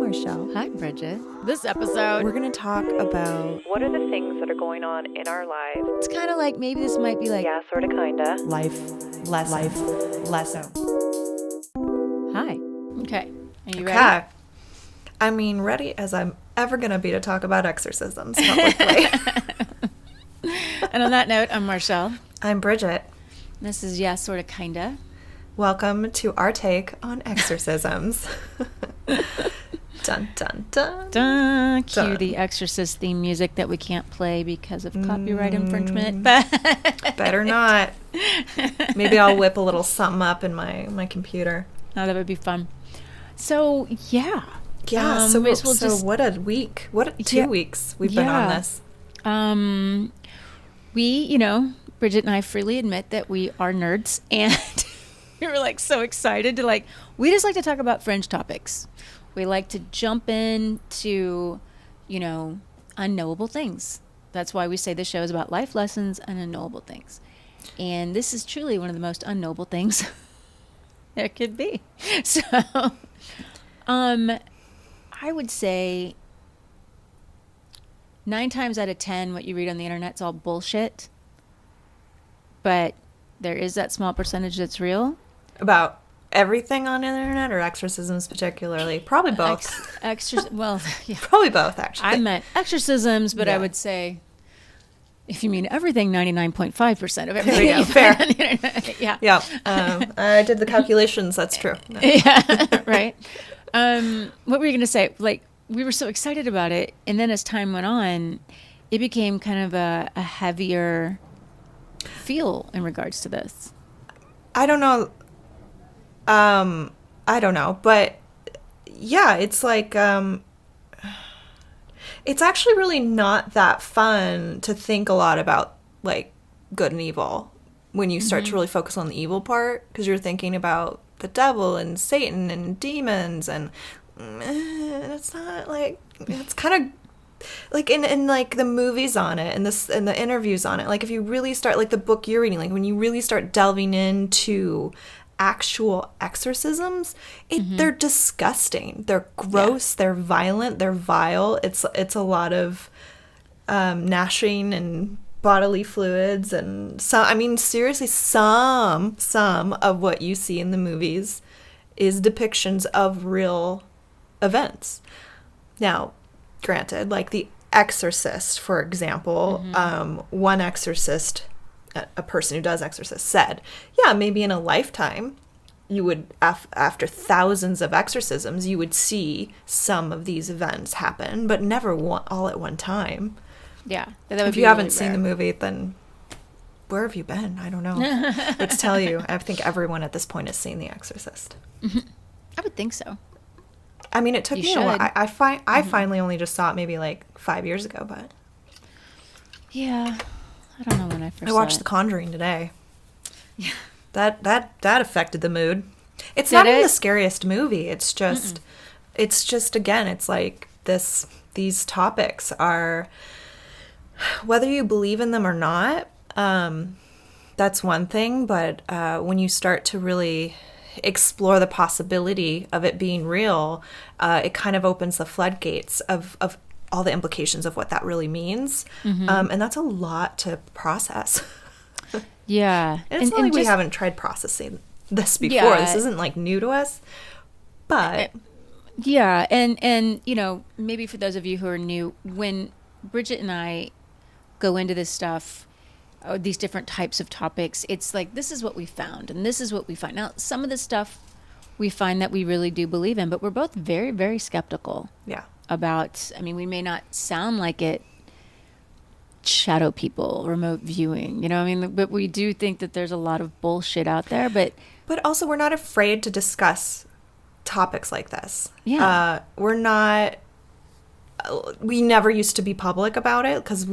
Marshelle. Hi, Bridget. This episode, We're going to talk about what are the things that are going on in our lives? it's kind of like maybe this might be like, Yeah, sorta, kinda. life lesson. hi. Okay. Are you ready? Okay. I mean, ready as I'm ever going to be to talk about exorcisms publicly. And on that note, I'm Marshelle. I'm Bridget. This is Yeah, Sorta, Kinda. Welcome to our take on exorcisms. Dun, dun, dun. Dun. Cue Dun. the Exorcist theme music that we can't play because of copyright infringement. But Better not. Maybe I'll whip a little something up in my computer. Oh, that would be fun. So, yeah. Yeah, May so as well just- what a week. What 2 weeks we've been on this. We, Bridget and I freely admit that we are nerds, and we were like so excited to we just like to talk about fringe topics. We like to jump into, unknowable things. That's why we say the show is about life lessons and unknowable things. And this is truly one of the most unknowable things there could be. So, I would say 9 times out of 10, what you read on the internet's all bullshit. But there is that small percentage that's real. About everything on the internet or exorcisms particularly? Probably both. Well, yeah. Probably both, actually. I meant exorcisms, but Yeah. I would say, if you mean everything, 99.5% of There everything you go. you Fair. find on the internet. Yeah. Yeah. I did the calculations. That's true. No. Yeah, right. What were you going to say? We were so excited about it, and then as time went on, it became kind of a heavier feel in regards to this. I don't know. But yeah, it's like, it's actually really not that fun to think a lot about like good and evil when you start to really focus on the evil part, because you're thinking about the devil and Satan and demons, and it's not like, it's kind of like in like the movies on it and the interviews on it, like if you really start, like the book you're reading, like when you really start delving into actual exorcisms, they're disgusting, they're gross, they're violent, they're vile. It's a lot of gnashing and bodily fluids, and seriously, some of what you see in the movies is depictions of real events. Now, granted, like The Exorcist, for example, one exorcist, a person who does exorcist, said, yeah, maybe in a lifetime, you would, after thousands of exorcisms, you would see some of these events happen, but never all at one time. Yeah. That would If be you haven't really seen rare. the movie, then where have you been? I don't know. Let's tell you. I think everyone at this point has seen The Exorcist. I would think so. I mean, it took You me a while. should. I finally only just saw it maybe like 5 years ago, but Yeah. I don't know when I first I watched saw The it. Conjuring today. Yeah. That affected the mood. It's Did not even it? the scariest movie. It's just again, it's like these topics are, whether you believe in them or not, that's one thing, but when you start to really explore the possibility of it being real, it kind of opens the floodgates of all the implications of what that really means. And that's a lot to process. Yeah. And it's not like we haven't tried processing this before. Yeah. This isn't like new to us. But Yeah, and maybe for those of you who are new, when Bridget and I go into this stuff, these different types of topics, it's like, this is what we found, and this is what we find. Now, some of the stuff we find that we really do believe in, but we're both very, very skeptical yeah. about, we may not sound like it, shadow people, remote viewing, but we do think that there's a lot of bullshit out there, but also we're not afraid to discuss topics like this. Yeah. We never used to be public about it, because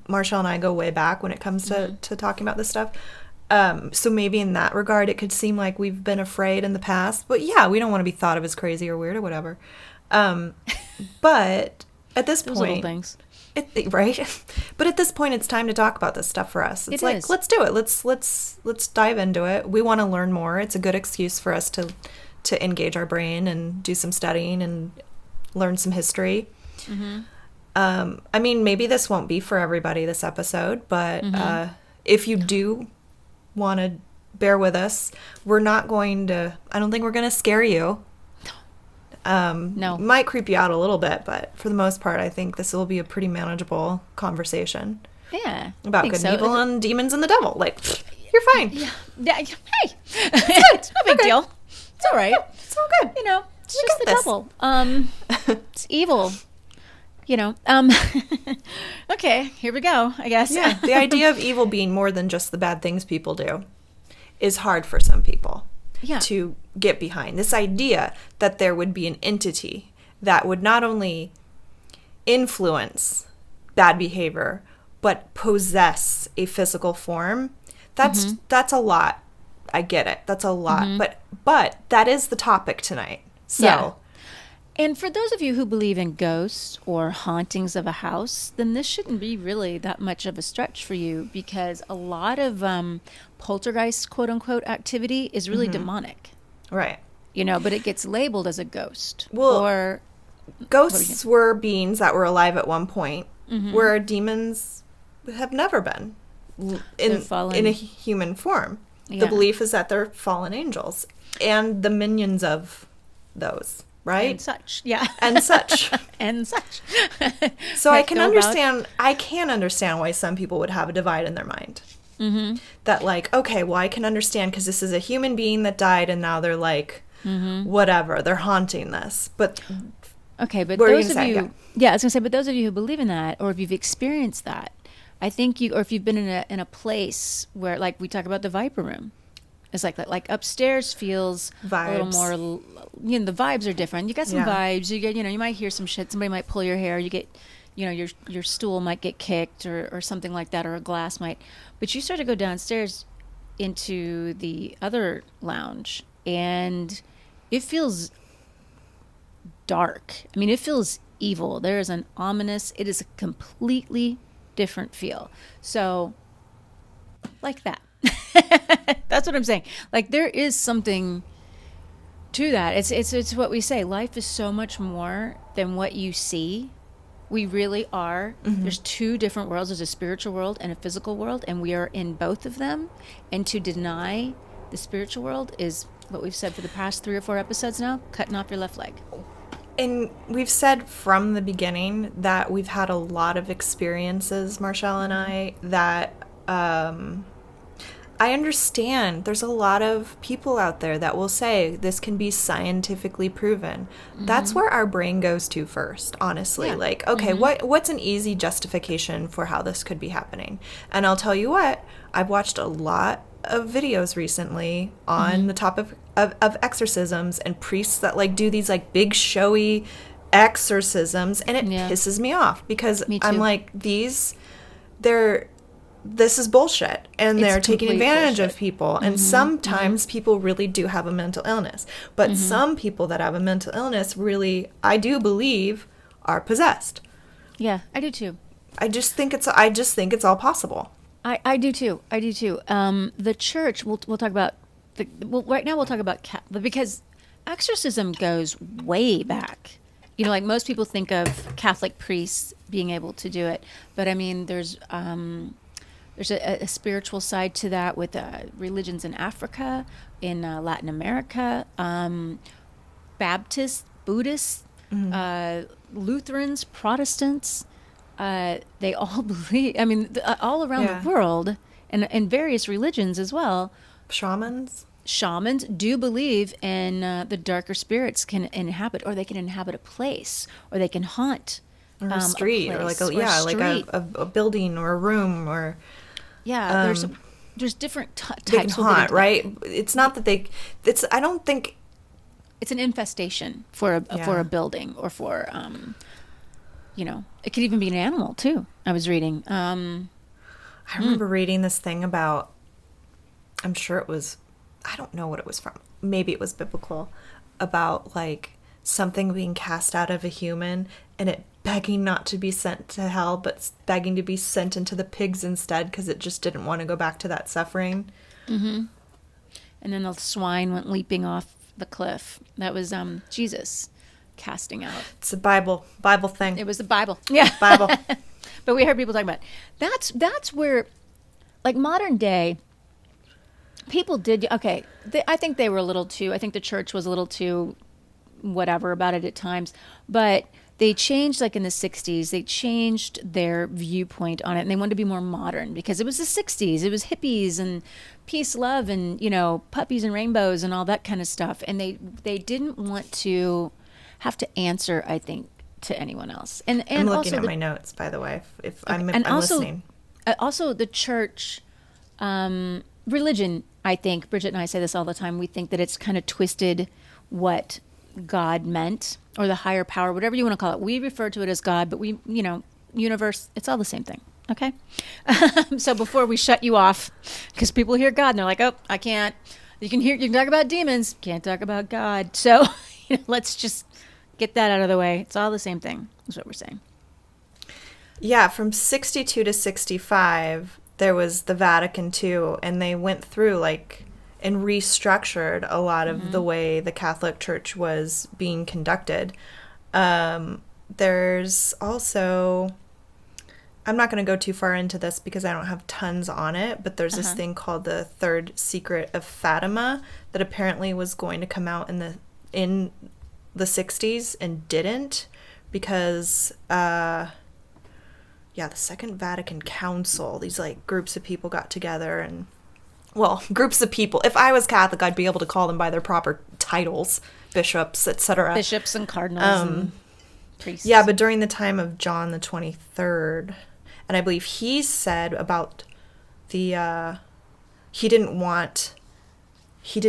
Marshelle and I go way back when it comes to talking about this stuff. So maybe in that regard, it could seem like we've been afraid in the past. But yeah, we don't want to be thought of as crazy or weird or whatever. But at this those little point, things. Right? But at this point, it's time to talk about this stuff for us. It's It like, is. let's do it. Let's dive into it. We want to learn more. It's a good excuse for us to engage our brain and do some studying and learn some history. I mean, maybe this won't be for everybody, this episode, but if you do want to bear with us, we're not going to, I don't think we're going to scare you. No. Might creep you out a little bit, but for the most part, I think this will be a pretty manageable conversation. Yeah. About good and evil and demons and the devil. Like, you're fine. Yeah. Hey. It's no big deal. It's all right. It's all good. You know, it's just the devil. It's evil. You know. Okay, here we go, I guess. Yeah, the idea of evil being more than just the bad things people do is hard for some people to get behind. This idea that there would be an entity that would not only influence bad behavior, but possess a physical form, that's a lot. I get it. That's a lot. But that is the topic tonight. So. Yeah. And for those of you who believe in ghosts or hauntings of a house, then this shouldn't be really that much of a stretch for you, because a lot of poltergeist, quote unquote, activity is really demonic. Right. You know, but it gets labeled as a ghost. Well, or ghosts were beings that were alive at one point, where demons have never been in a human form. Yeah. The belief is that they're fallen angels and the minions of those. Right? And such, yeah. And such. And such. So I can understand why some people would have a divide in their mind. That like, okay, well, I can understand because this is a human being that died and now they're like, whatever, they're haunting this. But okay, but those of you, I was going to say, but those of you who believe in that, or if you've experienced that, I think or if you've been in a place where, like we talk about the Viper Room, it's like upstairs feels vibes. A little more, you know, the vibes are different. You got some vibes. You get, you know, you might hear some shit. Somebody might pull your hair. You get, you know, your stool might get kicked or something like that, or a glass might. But you start to go downstairs into the other lounge, and it feels dark. I mean, it feels evil. There is an ominous, it is a completely different feel. So, like that. That's what I'm saying. Like, there is something to that. It's what we say. Life is so much more than what you see. We really are. There's two different worlds. There's a spiritual world and a physical world, and we are in both of them. And to deny the spiritual world is what we've said for the past 3 or 4 episodes now, cutting off your left leg. And we've said from the beginning that we've had a lot of experiences, Marshelle and I, that I understand there's a lot of people out there that will say this can be scientifically proven. That's where our brain goes to first, honestly. Yeah. Like, okay, what's an easy justification for how this could be happening? And I'll tell you what, I've watched a lot of videos recently on the topic of exorcisms and priests that like do these like big showy exorcisms, and it pisses me off because I'm like, this is bullshit, and they're taking advantage of people. And sometimes people really do have a mental illness, but some people that have a mental illness really, I do believe, are possessed. Yeah, I do too. I just think it's all possible. I do too. The church, we'll talk about. Right now we'll talk about because exorcism goes way back. You know, like most people think of Catholic priests being able to do it, but I mean, there's a spiritual side to that with religions in Africa, in Latin America, Baptists, Buddhists, Lutherans, Protestants. They all believe, I mean, all around the world, and in various religions as well. Shamans do believe in the darker spirits can inhabit, or they can inhabit a place, or they can haunt. Or a street, or like a building, or a room, or there's different types. They can haunt, right? It's not that I don't think it's an infestation for a building, or for you know, it could even be an animal too. I was reading. I remember reading this thing about. I'm sure it was. I don't know what it was from. Maybe it was biblical, about like something being cast out of a human and it begging not to be sent to hell, but begging to be sent into the pigs instead because it just didn't want to go back to that suffering. And then the swine went leaping off the cliff. That was Jesus casting out. It's a Bible thing. It was the Bible. Yeah. Bible. But we heard people talking about it. That's where, like, modern day, people did, okay, I think they were a little too, I think the church was a little too whatever about it at times, but they changed, like in the 60s, they changed their viewpoint on it, and they wanted to be more modern because it was the 60s. It was hippies and peace, love, and, you know, puppies and rainbows and all that kind of stuff. And they didn't want to have to answer, I think, to anyone else. And I'm looking also at my notes, by the way, if okay, I'm also, listening. Also, the church, religion, I think, Bridget and I say this all the time, we think that it's kind of twisted what God meant, or the higher power, whatever you want to call it. We refer to it as God, but we, you know, universe, it's all the same thing. Okay? So before we shut you off, because people hear God and they're like, oh, I can't. You can talk about demons, can't talk about God. So you know, let's just get that out of the way. It's all the same thing, is what we're saying. Yeah, from 62 to 65, there was the Vatican II, and they went through, like, and restructured a lot of the way the Catholic Church was being conducted. There's also, I'm not going to go too far into this because I don't have tons on it, but there's this thing called the Third Secret of Fatima that apparently was going to come out in the 60s and didn't because the Second Vatican Council, these like groups of people got together and, well, groups of people. If I was Catholic, I'd be able to call them by their proper titles, bishops, etc. Bishops and cardinals and priests. Yeah, but during the time of John the 23rd, and I believe he said about the he did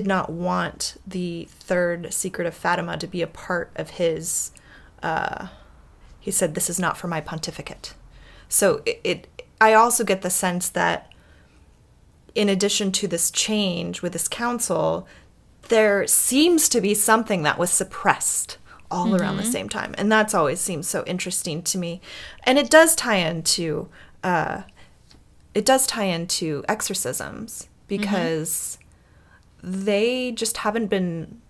not want the Third Secret of Fatima to be a part of his he said, this is not for my pontificate. So I also get the sense that in addition to this change with this council, there seems to be something that was suppressed all around the same time. And that's always seems so interesting to me. And it does tie into exorcisms because they just haven't been,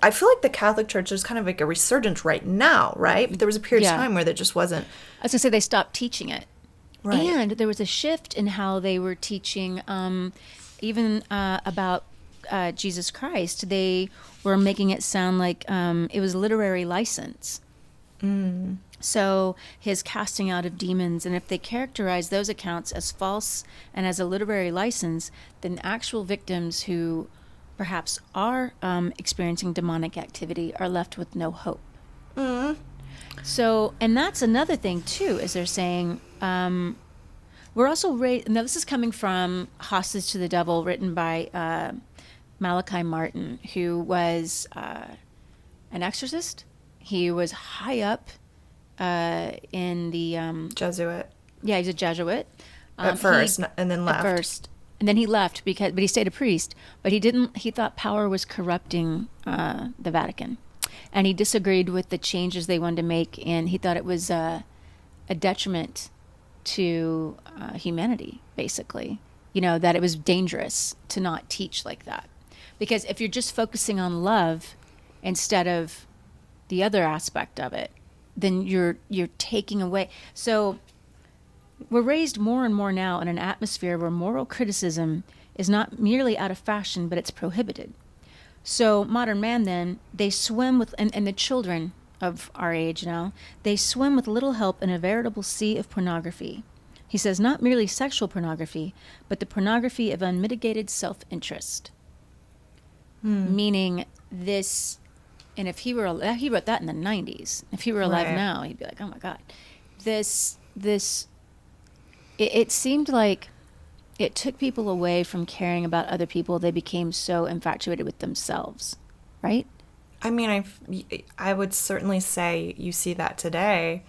I feel like the Catholic Church is kind of like a resurgence right now, right? But there was a period of time where there just wasn't. I was going to say they stopped teaching it. Right. And there was a shift in how they were teaching even about Jesus Christ. They were making it sound like it was literary license. So his casting out of demons, and if they characterize those accounts as false and as a literary license, then actual victims who perhaps are experiencing demonic activity are left with no hope. So, and that's another thing too, is they're saying, we're also now this is coming from Hostage to the Devil, written by Malachi Martin, who was an exorcist. He was high up in the Jesuit. Yeah, he's a Jesuit. At first, and then left. At first. And then he left but he stayed a priest, but he thought power was corrupting the Vatican. And he disagreed with the changes they wanted to make, and he thought it was a detriment to humanity, basically. You know, that it was dangerous to not teach like that. Because if you're just focusing on love instead of the other aspect of it, then you're taking away. So we're raised more and more now in an atmosphere where moral criticism is not merely out of fashion, but it's prohibited. So modern man, then, they swim with, and the children of our age now, they swim with little help in a veritable sea of pornography. He says not merely sexual pornography, but the pornography of unmitigated self-interest. Meaning this, and if he wrote that in the 90s. If he were alive now, he'd be like, oh my God. It seemed like it took people away from caring about other people. They became so infatuated with themselves, right? I mean, I would certainly say you see that today.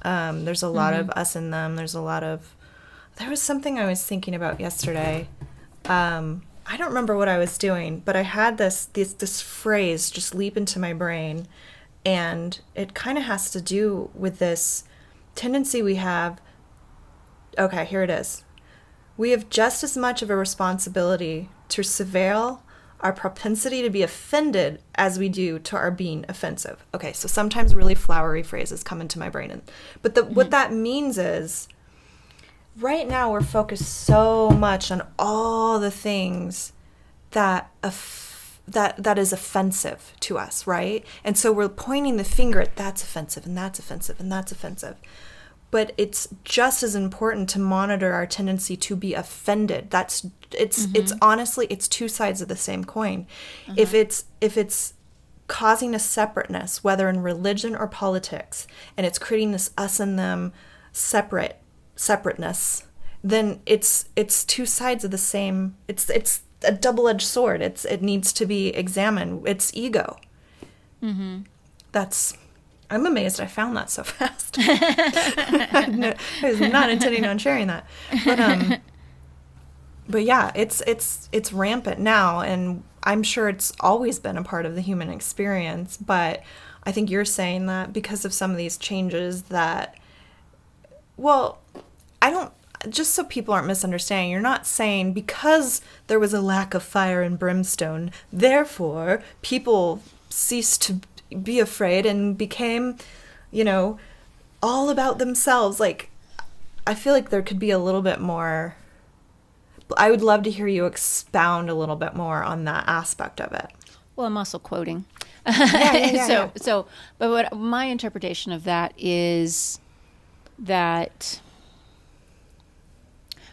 There's a lot of us in them. There was something I was thinking about yesterday. I don't remember what I was doing, but I had this phrase just leap into my brain, and it kind of has to do with this tendency we have. Okay, here it is. We have just as much of a responsibility to surveil our propensity to be offended as we do to our being offensive. Okay, so sometimes really flowery phrases come into my brain. But what that means is, right now we're focused so much on all the things that that is offensive to us, right? And so we're pointing the finger at that's offensive and that's offensive and that's offensive. But it's just as important to monitor our tendency to be offended. It's honestly, it's two sides of the same coin. If it's causing a separateness, whether in religion or politics, and it's creating this us and them separateness, then it's two sides of the same. It's a double-edged sword. It needs to be examined. It's ego. I'm amazed I found that so fast. I was not intending on sharing that, but yeah, it's rampant now, and I'm sure it's always been a part of the human experience. But I think you're saying that because of some of these changes that, well, I don't. Just so people aren't misunderstanding, you're not saying because there was a lack of fire and brimstone, therefore people ceased to be afraid and became, all about themselves. Like, I feel like there could be a little bit more. I would love to hear you expound a little bit more on that aspect of it. Well, I'm also quoting. Yeah. But what my interpretation of that is that,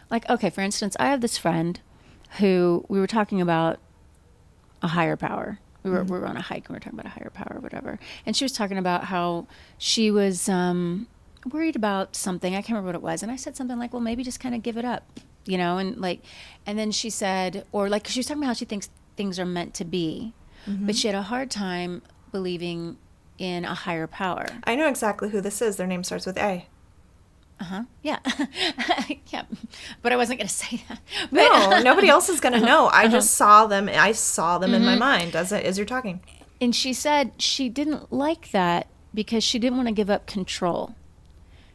like, okay, for instance, I have this friend who we were talking about a higher power. We were on a hike and we were talking about a higher power or whatever. And she was talking about how she was worried about something. I can't remember what it was. And I said something like, well, maybe just kind of give it up, and then she said, or like, she was talking about how she thinks things are meant to be, but she had a hard time believing in a higher power. I know exactly who this is. Their name starts with A. Yeah. Yeah. But I wasn't going to say that. No, nobody else is going to know. I just saw them. I saw them in my mind as you're talking. And she said she didn't like that because she didn't want to give up control.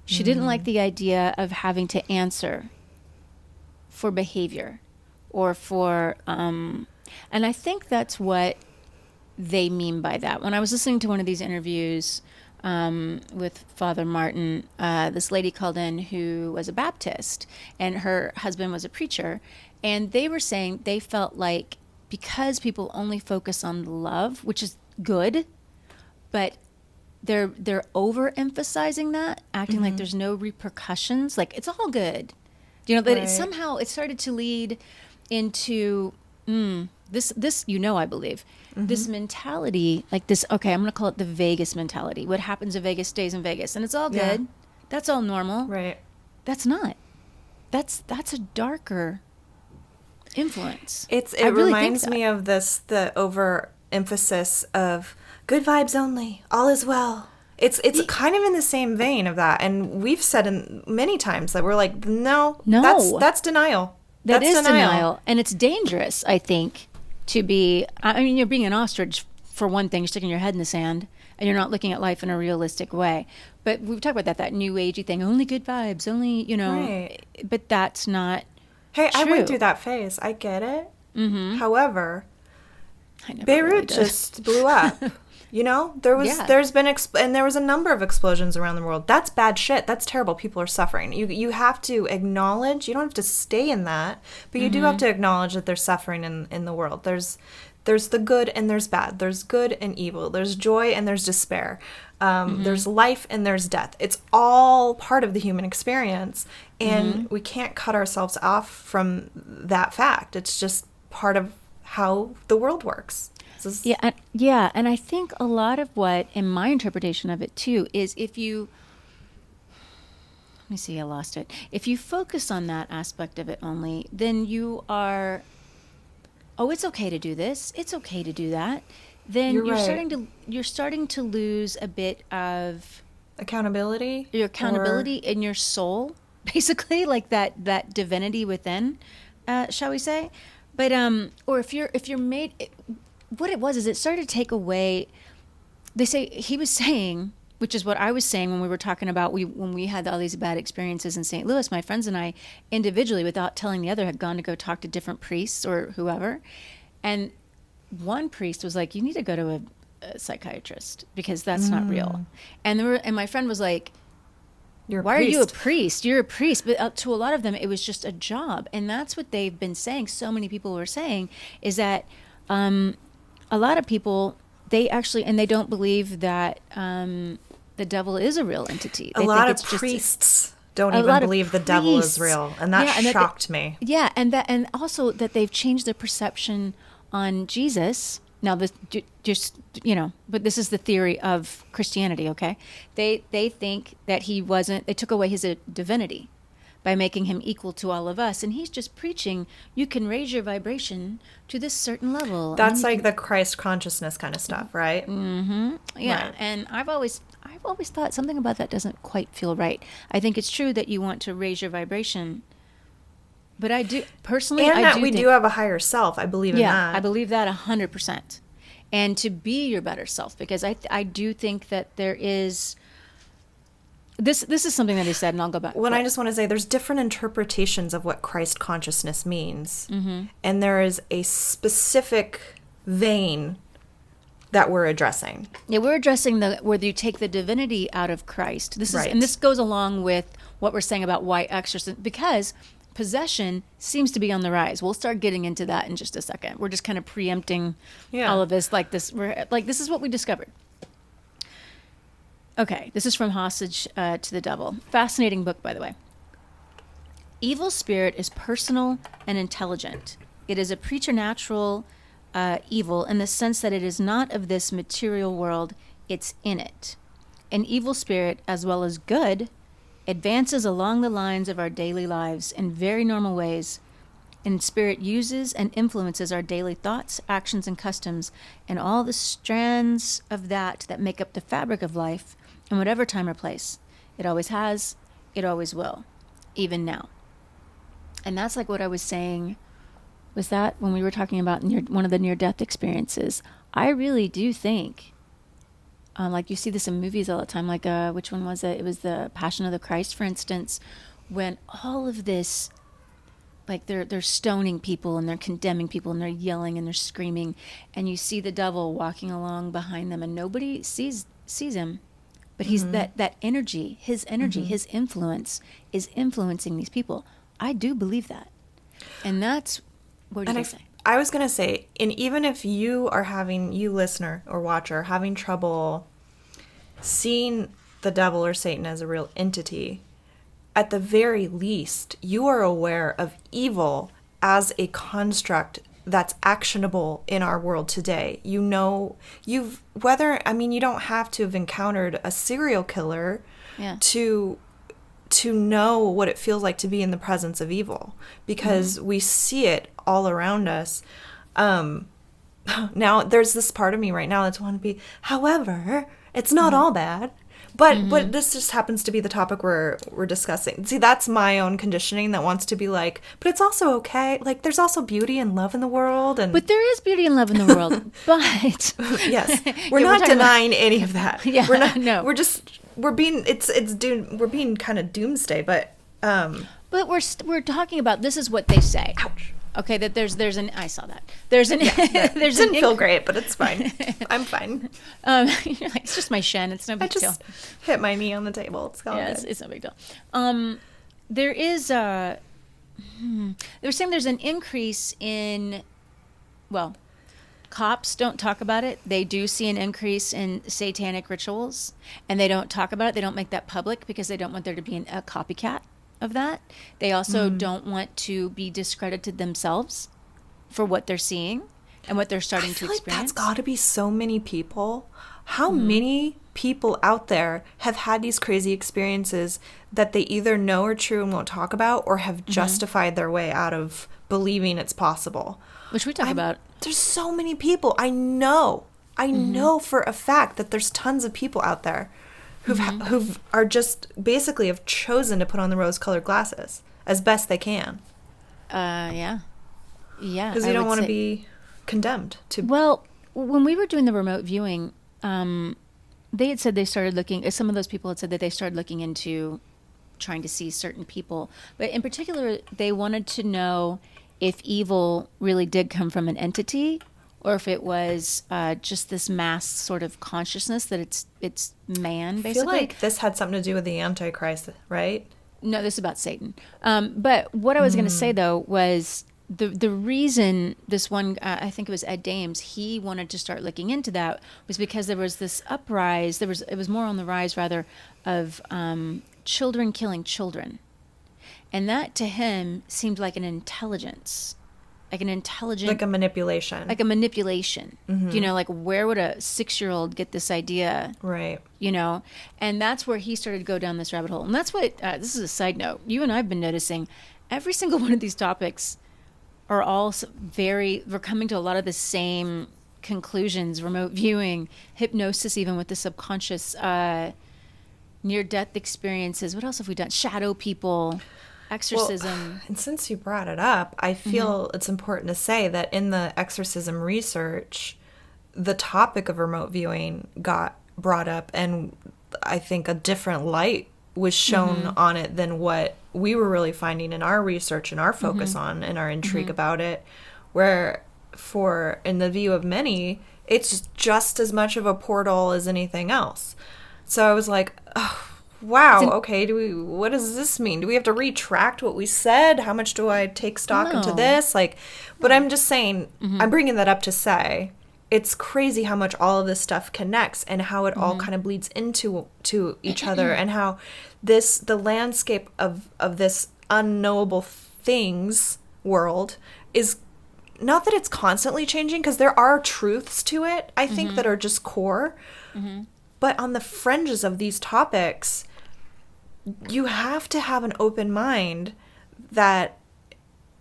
She didn't like the idea of having to answer for behavior or for, and I think that's what they mean by that. When I was listening to one of these interviews with Father Martin, this lady called in who was a Baptist, and her husband was a preacher, and they were saying they felt like because people only focus on love, which is good, but they're overemphasizing that, acting like there's no repercussions, like it's all good, that somehow it started to lead into this I believe. This mentality, like this, okay, I'm going to call it the Vegas mentality. What happens in Vegas stays in Vegas, and it's all good. Yeah. That's all normal. Right. That's not. That's a darker influence. It really reminds me of the overemphasis of good vibes only, all is well. It's kind of in the same vein of that, and we've said many times that we're like, no, that's denial. That is denial, and it's dangerous, I think. To be, you're being an ostrich for one thing, you're sticking your head in the sand, and you're not looking at life in a realistic way. But we've talked about that new agey thing, only good vibes, only, Right. But that's not Hey, true. I went through that phase. I get it. However, Beirut really just blew up. There's been and there was a number of explosions around the world. That's bad shit. That's terrible. People are suffering. You have to acknowledge. You don't have to stay in that, but you do have to acknowledge that there's suffering in the world. There's the good and there's bad. There's good and evil. There's joy and there's despair. There's life and there's death. It's all part of the human experience, and we can't cut ourselves off from that fact. It's just part of how the world works. And I think a lot of what, in my interpretation of it too, is if you focus on that aspect of it only, then you are, it's okay to do this, it's okay to do that. Then you're starting to lose a bit of accountability. Your accountability in your soul, basically, like that divinity within, shall we say? But or if you're made. What it was is it started to take away. He was saying, which is what I was saying when we were talking about when we had all these bad experiences in St. Louis. My friends and I, individually, without telling the other, had gone to go talk to different priests or whoever, and one priest was like, you need to go to a psychiatrist because that's not real. And my friend was like, why are you a priest? You're a priest. But to a lot of them, it was just a job. And that's what they've been saying. So many people were saying is that a lot of people, they actually, and they don't believe that the devil is a real entity. A lot of priests don't even believe the devil is real. And that shocked me. Yeah. And also that they've changed their perception on Jesus. Now, this just, but this is the theory of Christianity, okay? They think that they took away his divinity by making him equal to all of us. And he's just preaching, you can raise your vibration to this certain level. That's like the Christ consciousness kind of stuff, right? Mm-hmm. Yeah. Right. And I've always thought something about that doesn't quite feel right. I think it's true that you want to raise your vibration. But I do personally, and we do have a higher self. I believe in that. Yeah, I believe that 100%. And to be your better self, because I do think that there is. This is something that he said, and I'll go back. I just want to say, there's different interpretations of what Christ consciousness means, and there is a specific vein that we're addressing. Yeah, we're addressing where you take the divinity out of Christ. And this goes along with what we're saying about why exorcism, because possession seems to be on the rise. We'll start getting into that in just a second. We're just kind of preempting all of this like this. We're like, this is what we discovered. Okay, this is from Hostage to the Devil. Fascinating book, by the way. Evil spirit is personal and intelligent. It is a preternatural evil in the sense that it is not of this material world, it's in it. An evil spirit, as well as good, advances along the lines of our daily lives in very normal ways, and spirit uses and influences our daily thoughts, actions, and customs, and all the strands of that make up the fabric of life in whatever time or place. It always has, it always will, even now. And that's like what I was saying, was that when we were talking about one of the near-death experiences, I really do think, like you see this in movies all the time, like which one was it? It was the Passion of the Christ, for instance, when all of this, like they're stoning people and they're condemning people and they're yelling and they're screaming, and you see the devil walking along behind them and nobody sees him, but he's that energy, his influence is influencing these people. I do believe that, and that's what do you say? I was going to say, and even if you listener or watcher, having trouble seeing the devil or Satan as a real entity, at the very least, you are aware of evil as a construct that's actionable in our world today. You don't have to have encountered a serial killer to know what it feels like to be in the presence of evil, because we see it all around us. Now there's this part of me right now that's wanting to be, however, it's not all bad, but this just happens to be the topic we're discussing. See, that's my own conditioning that wants to be like, but it's also okay, like there's also beauty and love in the world, but there is beauty and love in the world. But yes, we're not denying any of that. Yeah, we're not. No, we're being we're being kind of doomsday, but we're talking about, this is what they say. Ouch. Okay, that there's an, I saw that. There's an, didn't feel great, but it's fine. I'm fine. You're like, it's just my shin. It's no big deal. I just hit my knee on the table. It's all good. It's no big deal. There is they were saying there's an increase in, cops don't talk about it. They do see an increase in satanic rituals, and they don't talk about it. They don't make that public because they don't want there to be a copycat of that. They also don't want to be discredited themselves for what they're seeing and what they're starting to experience. Like that's got to be so many people. How many people out there have had these crazy experiences that they either know are true and won't talk about, or have justified their way out of believing it's possible? Which we talk about. There's so many people. I know for a fact that there's tons of people out there who are just basically have chosen to put on the rose-colored glasses as best they can. Yeah. Because you don't want to be condemned to. Well, when we were doing the remote viewing, they had said they started looking. Some of those people had said that they started looking into trying to see certain people, but in particular, they wanted to know if evil really did come from an entity or if it was just this mass sort of consciousness that it's man, basically. I feel like this had something to do with the Antichrist, right? No, this is about Satan. But what I was going to say, though, was the reason this one, I think it was Ed Dames, he wanted to start looking into that was because there was this uprise. It was more on the rise, rather, of children killing children. And that, to him, seemed like an intelligence. Like an intelligent... Like a manipulation. Like a manipulation. Mm-hmm. You know, like where would a 6-year-old get this idea? Right. You know? And that's where he started to go down this rabbit hole. And that's what... this is a side note. You and I have been noticing every single one of these topics are all we're coming to a lot of the same conclusions. Remote viewing, hypnosis, even with the subconscious, near-death experiences. What else have we done? Shadow people... Exorcism. Well, and since you brought it up, I feel it's important to say that in the exorcism research, the topic of remote viewing got brought up, and I think a different light was shown on it than what we were really finding in our research and our focus on and our intrigue about it, where in the view of many, it's just as much of a portal as anything else. So I was like, oh, wow, okay, what does this mean? Do we have to retract what we said? How much do I take stock into this? But I'm just saying, I'm bringing that up to say, it's crazy how much all of this stuff connects and how it all kind of bleeds into each other, and how the landscape of this unknowable things world is, not that it's constantly changing, because there are truths to it, I think, that are just core. But on the fringes of these topics, you have to have an open mind that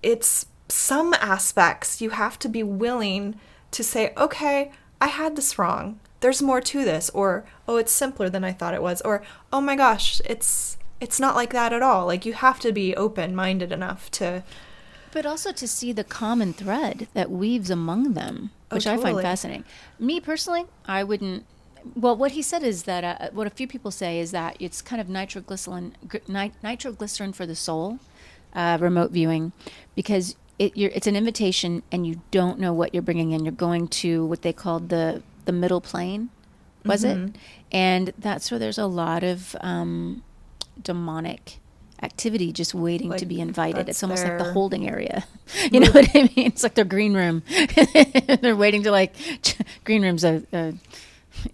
it's some aspects you have to be willing to say, okay, I had this wrong. There's more to this. Or, oh, it's simpler than I thought it was. Or, oh my gosh, it's not like that at all. Like, you have to be open-minded enough to... But also to see the common thread that weaves among them, which I find fascinating. Me, personally, I wouldn't... Well, what he said is that, what a few people say is that it's kind of nitroglycerin for the soul, remote viewing, because it's an invitation and you don't know what you're bringing in. You're going to what they called the middle plane, was it? And that's where there's a lot of demonic activity just waiting to be invited. It's almost like the holding area. You know what I mean? It's like their green room. They're waiting to green room's a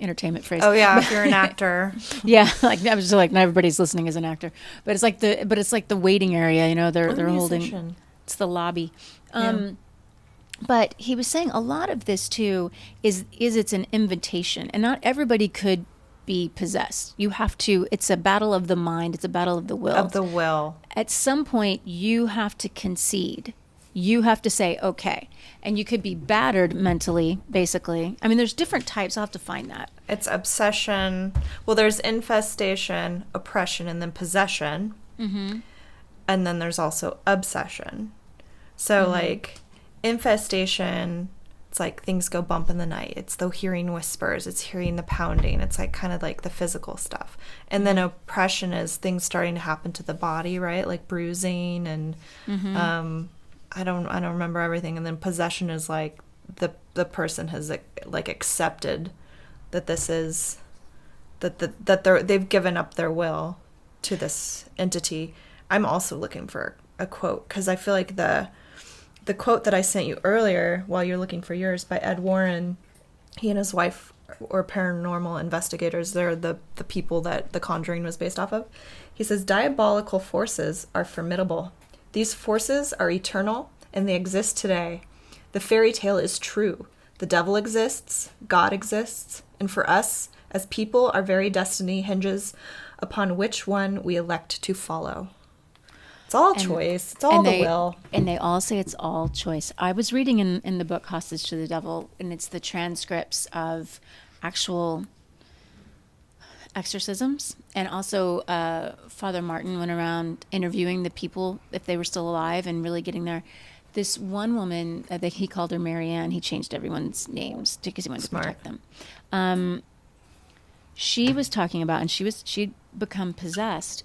entertainment phrase. Oh yeah, if you're an actor. Yeah, like I was just like, not everybody's listening as an actor, but it's like the waiting area. You know, they're holding. It's the lobby. But he was saying a lot of this too is it's an invitation, and not everybody could be possessed. You have to. It's a battle of the mind. It's a battle of the will. Of the will. At some point, you have to concede. You have to say, okay. And you could be battered mentally, basically. I mean, there's different types. I'll have to find that. It's obsession. Well, there's infestation, oppression, and then possession. And then there's also obsession. So, infestation, it's like things go bump in the night. It's the hearing whispers. It's hearing the pounding. It's like kind of like the physical stuff. And then oppression is things starting to happen to the body, right? Like bruising and... I don't remember everything. And then possession is like the person has like accepted that this is that they've given up their will to this entity. I'm also looking for a quote, because I feel like the quote that I sent you earlier while you're looking for yours by Ed Warren, he and his wife were paranormal investigators. They're the people that The Conjuring was based off of. He says, diabolical forces are formidable. These forces are eternal, and they exist today. The fairy tale is true. The devil exists, God exists, and for us, as people, our very destiny hinges upon which one we elect to follow. It's all choice. It's all the will. And they all say it's all choice. I was reading in the book Hostage to the Devil, and it's the transcripts of actual exorcisms, and also Father Martin went around interviewing the people if they were still alive and really getting there. This one woman that he called her Marianne, he changed everyone's names because he wanted to protect them. She was talking about, and she'd become possessed,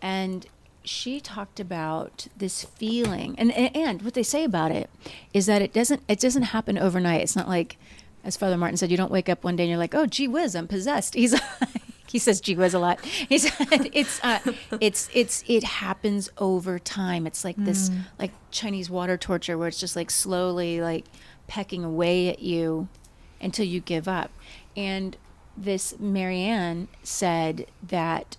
and she talked about this feeling, and what they say about it is that it doesn't happen overnight. It's not like, as Father Martin said, you don't wake up one day and you're like, oh, gee whiz, I'm possessed. He says gee whiz a lot. He said it happens over time. It's like this, like Chinese water torture, where it's just like slowly like pecking away at you until you give up. And this Marianne said that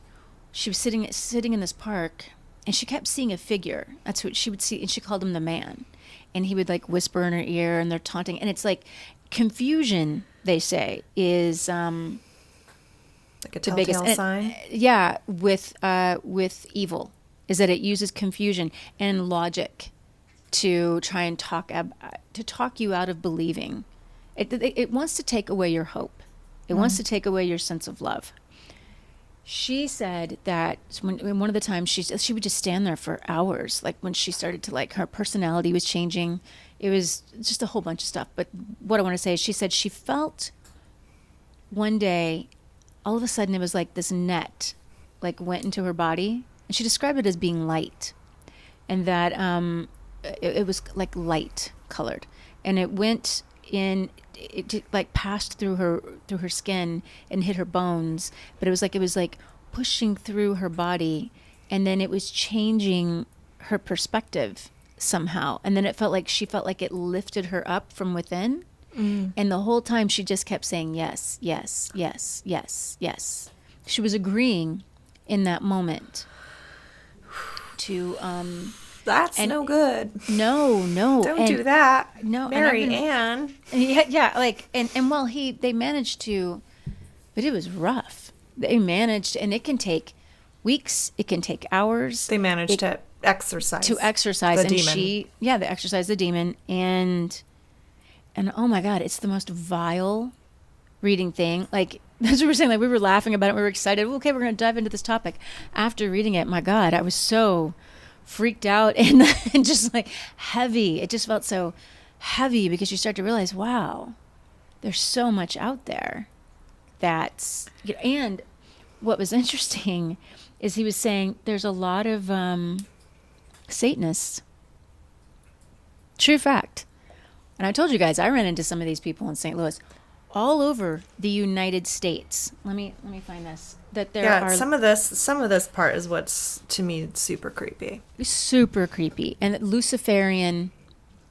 she was sitting in this park, and she kept seeing a figure. That's what she would see, and she called him the man. And he would like whisper in her ear, and they're taunting. And it's like confusion, they say, is like a telltale sign. Yeah, with evil, is that it uses confusion and logic to try and talk you out of believing. It wants to take away your hope. It wants to take away your sense of love. She said that when one of the times she would just stand there for hours, like when she started to, like, her personality was changing. It was just a whole bunch of stuff. But what I want to say is, she said she felt one day, all of a sudden it was like this net, like, went into her body, and she described it as being light, and that it was like light colored, and it went in. It like passed through her skin and hit her bones, but it was like pushing through her body, and then it was changing her perspective somehow, and then she felt like it lifted her up from within, and the whole time she just kept saying yes, yes, yes, yes, yes. She was agreeing in that moment to That's no good. No. Don't do that. No. Mary Ann. Yeah, like, and while they managed to, but it was rough. They managed, and it can take weeks, it can take hours. They managed to exorcise. The demon. They exorcised the demon, and oh my God, it's the most vile reading thing. Like, as we were saying, like, we were laughing about it, we were excited. Okay, we're going to dive into this topic. After reading it, my God, I was so freaked out and just like heavy. It just felt so heavy, because you start to realize, wow, there's so much out there that's, and what was interesting is he was saying there's a lot of Satanists. True fact. And I told you guys, I ran into some of these people in St. Louis, all over the United States. Let me find this. That there are some of this part is what's, to me, super creepy. Super creepy. And Luciferian,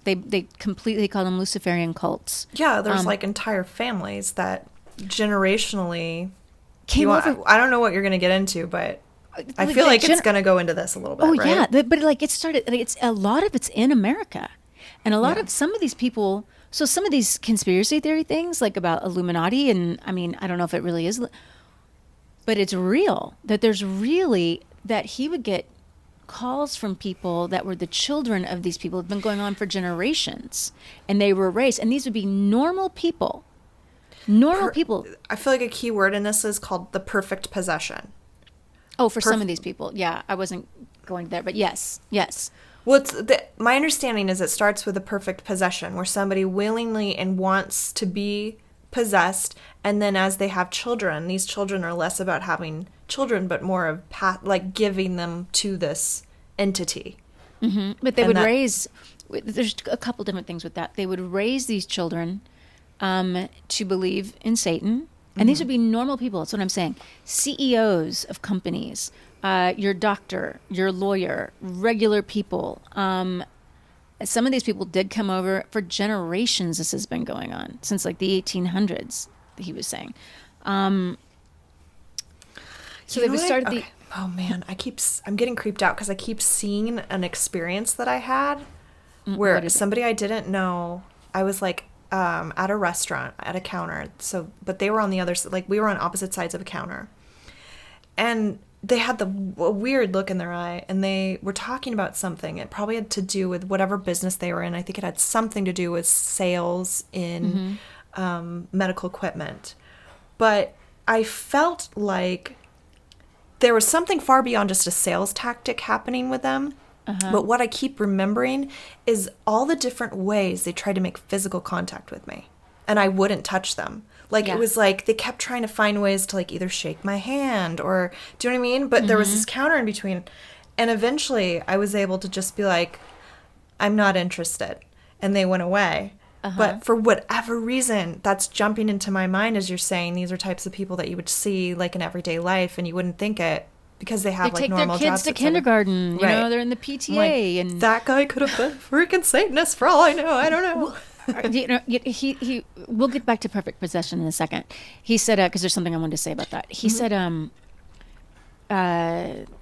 they completely call them Luciferian cults. Yeah, there's like entire families that generationally came over. I don't know what you're going to get into, but I feel like it's going to go into this a little bit. Oh, right? Yeah, but like it started. It's a lot of it's in America, and a lot of some of these people. So some of these conspiracy theory things, like about Illuminati, and I mean, I don't know if it really is, but it's real. That there's really, that he would get calls from people that were the children of these people, have been going on for generations, and they were raised, and these would be normal people. People. I feel like a key word in this is called the perfect possession. Oh, for some of these people, yeah. I wasn't going there, but yes. Well, my understanding is it starts with a perfect possession, where somebody willingly and wants to be possessed, and then as they have children, these children are less about having children, but more of like giving them to this entity. Mm-hmm. But they would raise. There's a couple different things with that. They would raise these children to believe in Satan, and these would be normal people. That's what I'm saying. CEOs of companies. Your doctor, your lawyer, regular people. Some of these people did come over for generations. This has been going on since like the 1800s, he was saying. So they started the... Oh man, I'm getting creeped out because I keep seeing an experience that I had where somebody I didn't know, I was like at a restaurant at a counter. But they were on the other side, like we were on opposite sides of a counter. And they had a weird look in their eye, and they were talking about something. It probably had to do with whatever business they were in. I think it had something to do with sales in medical equipment. But I felt like there was something far beyond just a sales tactic happening with them. But what I keep remembering is all the different ways they tried to make physical contact with me, and I wouldn't touch them. Like, it was like they kept trying to find ways to, like, either shake my hand or, do you know what I mean? But there was this counter in between, And eventually I was able to just be like, I'm not interested. And they went away. But for whatever reason, that's jumping into my mind as you're saying, these are types of people that you would see like in everyday life and you wouldn't think it because they have like normal jobs. They take their kids to kindergarten, you know, they're in the PTA. Like, and that guy could have been a freaking Satanist for all I know. I don't know. You know, we'll get back to perfect possession in a second. He said, because there's something I wanted to say about that. He said,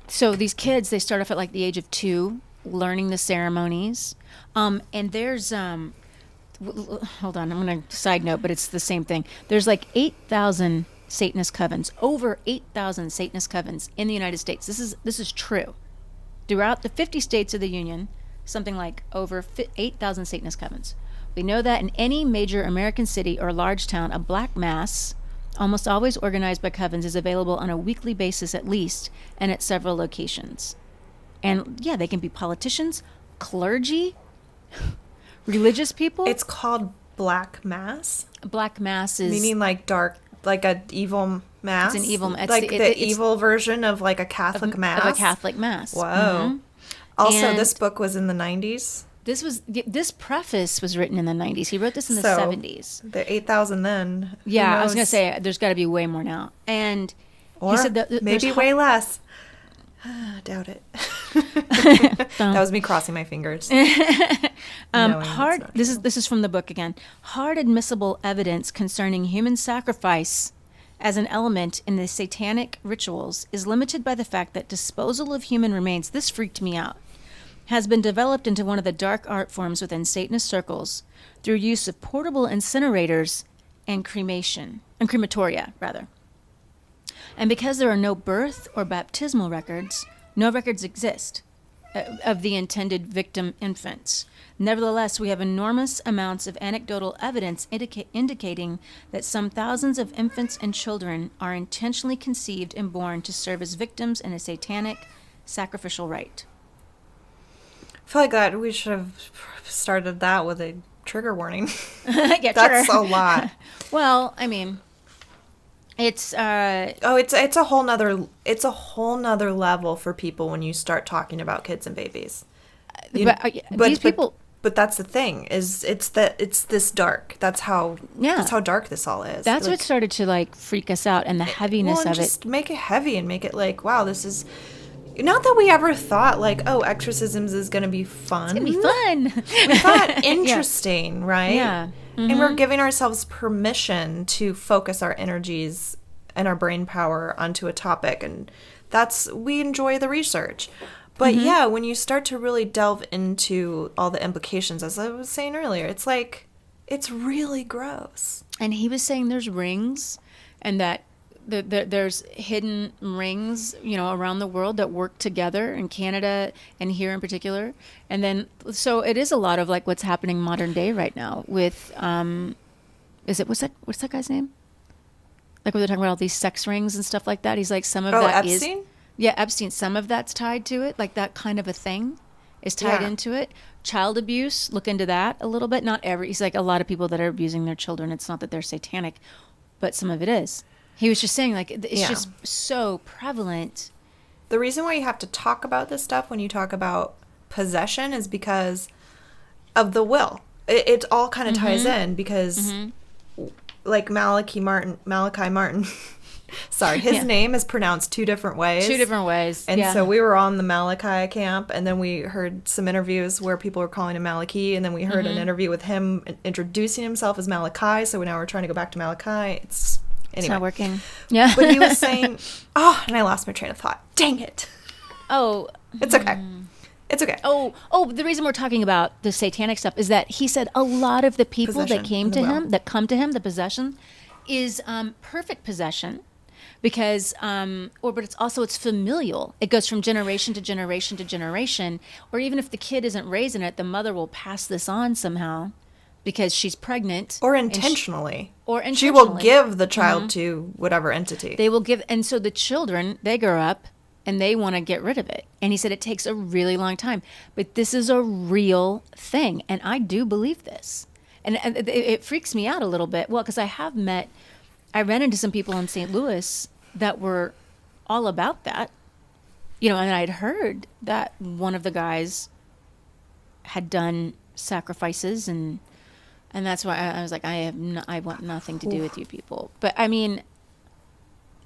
so these kids, they start off at like the age of 2, learning the ceremonies. And there's, hold on, I'm going to side note, but it's the same thing. There's like 8,000 Satanist covens, over 8,000 Satanist covens in the United States. This is true. Throughout the 50 states of the Union, something like over 8,000 Satanist covens. We know that in any major American city or large town, a black mass, almost always organized by covens, is available on a weekly basis at least, and at several locations. And yeah, they can be politicians, clergy, religious people. It's called Black Mass. Black Mass is... Meaning like dark, like an evil mass? It's an evil... It's like the evil version of like a Catholic mass? Of a Catholic mass. Whoa. Mm-hmm. Also, and this book was in the 90s? This preface was written in the 90s. He wrote this in the 70s. The 8,000 then. Yeah, I was going to say, there's got to be way more now. And or he said that maybe way less. Doubt it. That was me crossing my fingers. This is from the book again. Hard admissible evidence concerning human sacrifice as an element in the satanic rituals is limited by the fact that disposal of human remains, this freaked me out, has been developed into one of the dark art forms within Satanist circles through use of portable incinerators and crematoria, rather. And because there are no birth or baptismal records, no records exist of the intended victim infants. Nevertheless, we have enormous amounts of anecdotal evidence indicating that some thousands of infants and children are intentionally conceived and born to serve as victims in a satanic sacrificial rite. I feel like that we should have started that with a trigger warning. Yeah, that's a lot. Well, I mean, it's it's a whole nother level for people when you start talking about kids and babies. These people. But that's the thing is it's this dark. That's how dark this all is. That's what started to like freak us out, and the heaviness of it. Just make it heavy and make it like, wow, this is. Not that we ever thought, like, oh, exorcisms is going to be fun. It's going to be fun. We thought interesting, right? Yeah. Mm-hmm. And we're giving ourselves permission to focus our energies and our brain power onto a topic. And we enjoy the research. But yeah, when you start to really delve into all the implications, as I was saying earlier, it's like, it's really gross. And he was saying there's rings and that there's hidden rings, around the world that work together in Canada and here in particular. And then, so it is a lot of like what's happening modern day right now with, what's that guy's name? Like when they're talking about all these sex rings and stuff like that. He's like, some of that Epstein? Yeah, Epstein. Some of that's tied to it. Like that kind of a thing is tied into it. Child abuse, look into that a little bit. He's like a lot of people that are abusing their children. It's not that they're satanic, but some of it is. He was just saying, like, it's just so prevalent. The reason why you have to talk about this stuff when you talk about possession is because of the will. It all kind of ties in because, like, Malachi Martin, sorry, his name is pronounced 2 different ways. 2 different ways, And so we were on the Malachi camp, and then we heard some interviews where people were calling him Malachi, and then we heard an interview with him introducing himself as Malachi, so now we're trying to go back to Malachi. Anyway. It's not working. Yeah. But he was saying, and I lost my train of thought. Dang it. Oh. It's okay. It's okay. Oh, the reason we're talking about the satanic stuff is that he said a lot of the people that come to him, the possession, is perfect possession. Because, but it's familial. It goes from generation to generation to generation. Or even if the kid isn't raised in it, the mother will pass this on somehow. Because she's pregnant. Or intentionally. She She will give the child to whatever entity. They will give, and so the children, they grow up and they want to get rid of it. And he said it takes a really long time. But this is a real thing. And I do believe this. And it freaks me out a little bit. Well, because I ran into some people in St. Louis that were all about that. and I'd heard that one of the guys had done sacrifices, and that's why I was like, I want nothing to do with you people. But I mean,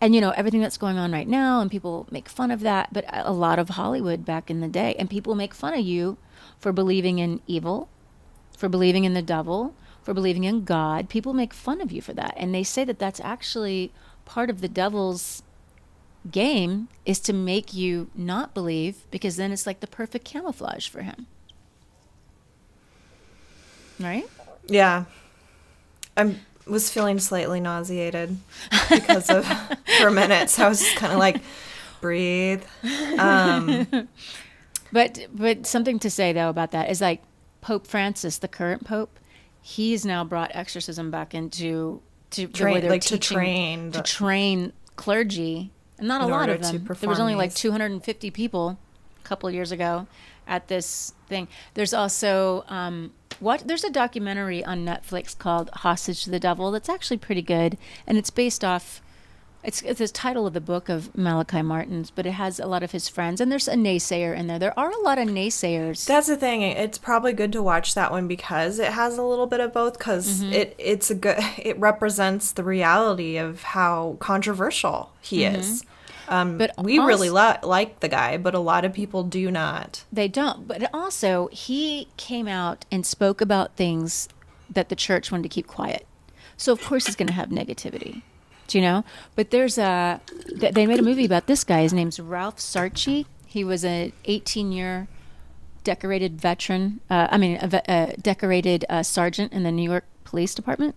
and everything that's going on right now, and people make fun of that, but a lot of Hollywood back in the day, and people make fun of you for believing in evil, for believing in the devil, for believing in God. People make fun of you for that, and they say that that's actually part of the devil's game, is to make you not believe, because then it's like the perfect camouflage for him. Right? Yeah. I was feeling slightly nauseated because of, for a minute, so I was just kind of like, breathe. But something to say, though, about that is, like, Pope Francis, the current pope, he's now brought exorcism back into the way they're teaching, to train clergy. And not a lot of them. There was only like 250 people a couple of years ago at this thing. There's also there's a documentary on Netflix called Hostage to the Devil that's actually pretty good, and it's based off. It's the title of the book of Malachi Martin's, but it has a lot of his friends, and there's a naysayer in there. There are a lot of naysayers. That's the thing. It's probably good to watch that one because it has a little bit of both. Because it represents the reality of how controversial he is. But we really like the guy, but a lot of people do not. They don't. But also, he came out and spoke about things that the church wanted to keep quiet. So of course, he's going to have negativity. Do you know? But they made a movie about this guy. His name's Ralph Sarchie. He was an 18-year decorated veteran. A decorated sergeant in the New York Police Department.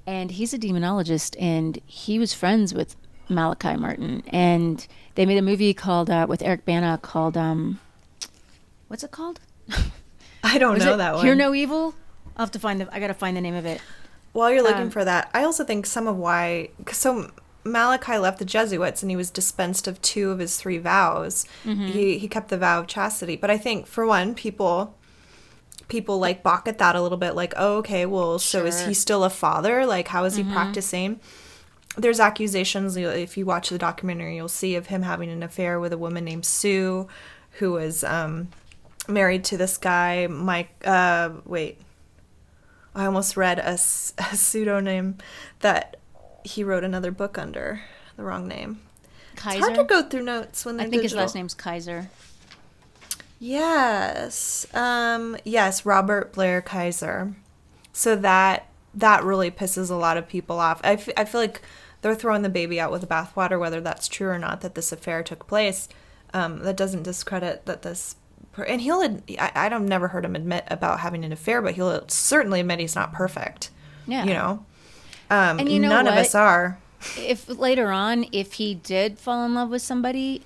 And he's a demonologist, and he was friends with Malachi Martin. And they made a movie called with Eric Bana called what's it called? I don't know that one. Hear No Evil. I'll have to I got to find the name of it. While you're looking for that, I also think some of why... So Malachi left the Jesuits and he was dispensed of 2 of his 3 vows. Mm-hmm. He kept the vow of chastity. But I think, for one, people like balk at that a little bit. Like, oh, okay, well, Sure. So is he still a father? Like, how is he practicing? There's accusations. If you watch the documentary, you'll see of him having an affair with a woman named Sue, who was married to this guy, Mike... I almost read a pseudonym that he wrote another book under the wrong name. Kaiser? It's hard to go through notes when they're I think digital. his last name's Kaiser. Yes. Yes, Robert Blair Kaiser. So that really pisses a lot of people off. I feel like they're throwing the baby out with the bathwater, whether that's true or not, that this affair took place. That doesn't discredit that this... And I've never heard him admit about having an affair, but he'll certainly admit he's not perfect. Yeah. And none of us are. If later on, if he did fall in love with somebody,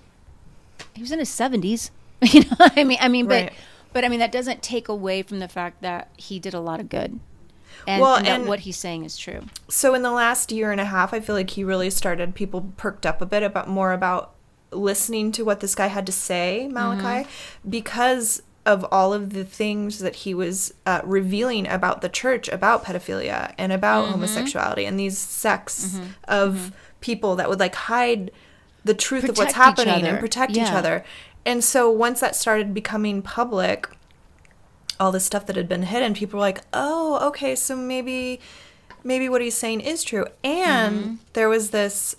he was in his 70s. You know what I mean? Right. But I mean, that doesn't take away from the fact that he did a lot of good. And that what he's saying is true. So in the last year and a half, I feel like he really started, people perked up a bit about listening to what this guy had to say, Malachi, because of all of the things that he was revealing about the church, about pedophilia and about homosexuality and these sects of people that would like hide the truth of what's happening and protect each other. And so once that started becoming public, all this stuff that had been hidden, people were like, oh, okay, so maybe what he's saying is true. And there was this...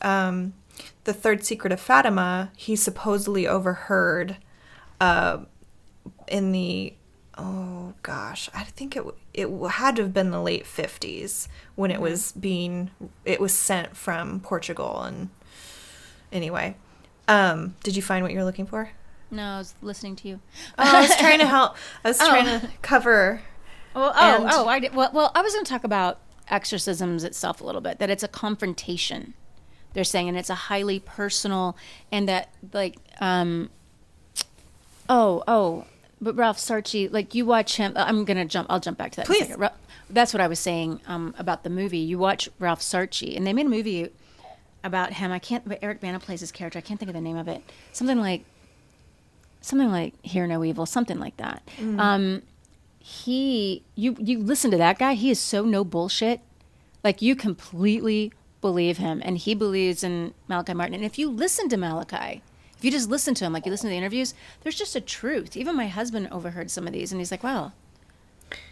the third secret of Fatima, he supposedly overheard in the, I think it had to have been the late 50s when it was sent from Portugal. And anyway, did you find what you're looking for? No, I was listening to you. I was trying to help. I was trying to cover. I did. Well, I was going to talk about exorcisms itself a little bit, that it's a confrontation. They're saying, and it's a highly personal, and that like, but Ralph Sarchie, like you watch him. I'll jump back to that. Please. In a second. That's what I was saying about the movie. You watch Ralph Sarchie, and they made a movie about him. But Eric Bana plays his character. I can't think of the name of it. Something like Hear No Evil, something like that. You listen to that guy. He is so no bullshit. Like you completely believe him, and he believes in Malachi Martin. And if you listen to Malachi, If you just listen to him, like you listen to the interviews, there's just a truth. Even my husband overheard some of these, and he's like, wow,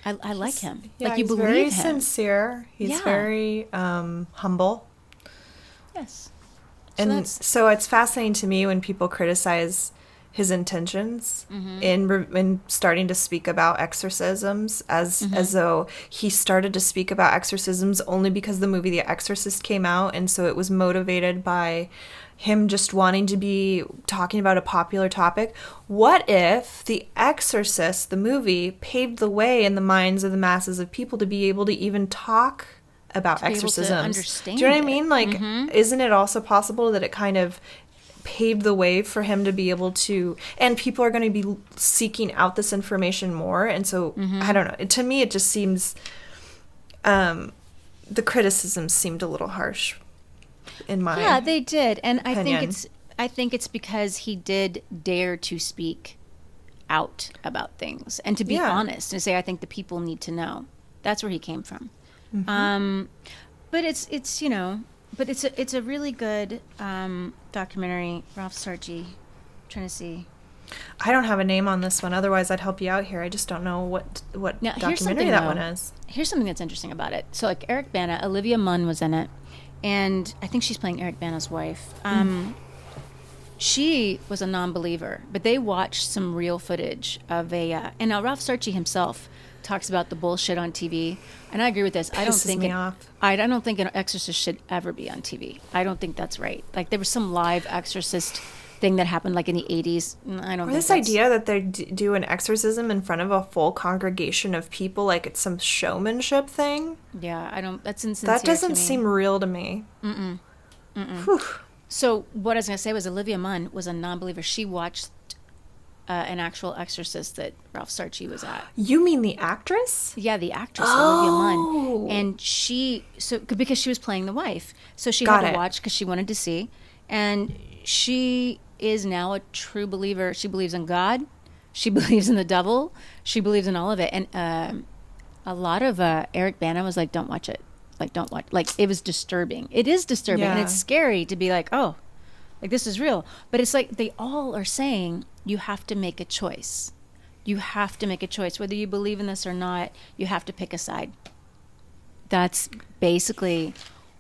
I like him. Yeah, like you he's believe very him. sincere. He's very humble. Yes. So it's fascinating to me when people criticize his intentions in starting to speak about exorcisms as though he started to speak about exorcisms only because the movie The Exorcist came out, and so it was motivated by him just wanting to be talking about a popular topic. What if The Exorcist, the movie, paved the way in the minds of the masses of people to be able to even talk about exorcisms? Do you know what I mean? Like, isn't it also possible that it kind of paved the way for him to be able to, and people are going to be seeking out this information more, and so I don't know, to me it just seems the criticisms seemed a little harsh in my they did, and opinion. I think it's because he did dare to speak out about things and to be honest and say, I think the people need to know. That's where he came from. But it's you know, but it's a really good documentary. Ralph Sarchie, trying to see. I don't have a name on this one, otherwise I'd help you out here. I just don't know what Now, documentary that one is. Here's something that's interesting about it. So like Eric Bana, Olivia Munn was in it, and I think she's playing Eric Bana's wife. She was a non-believer, but they watched some real footage of and now Ralph Sarchie himself talks about the bullshit on TV, and I agree with this. I don't think an exorcist should ever be on TV. I don't think that's right. Like there was some live exorcist thing that happened like in the 80s. I don't. Or think this idea that they do an exorcism in front of a full congregation of people, like it's some showmanship thing. Yeah, I don't. That's insincere. That doesn't seem real to me. So what I was going to say was Olivia Munn was a non-believer. She watched an actual exorcist that Ralph Sarchie was at. You mean the actress? Yeah, the actress, Olivia Munn. And because she was playing the wife. So she had to watch because she wanted to see. And she is now a true believer. She believes in God. She believes in the devil. She believes in all of it. And a lot of Eric Bana was like, don't watch it. Like, don't watch. Like, it was disturbing. It is disturbing. And it's scary to be like, oh, like this is real. But it's like they all are saying you have to make a choice. You have to make a choice. Whether you believe in this or not, you have to pick a side. That's basically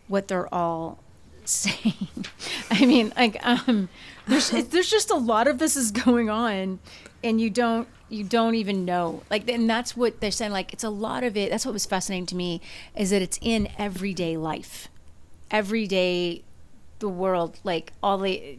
what they're all saying. I mean, like, there's just a lot of this is going on, and you don't even know. Like, and that's what they're saying. Like, it's a lot of it. That's what was fascinating to me, is that it's in everyday life, everyday, the world, like all the,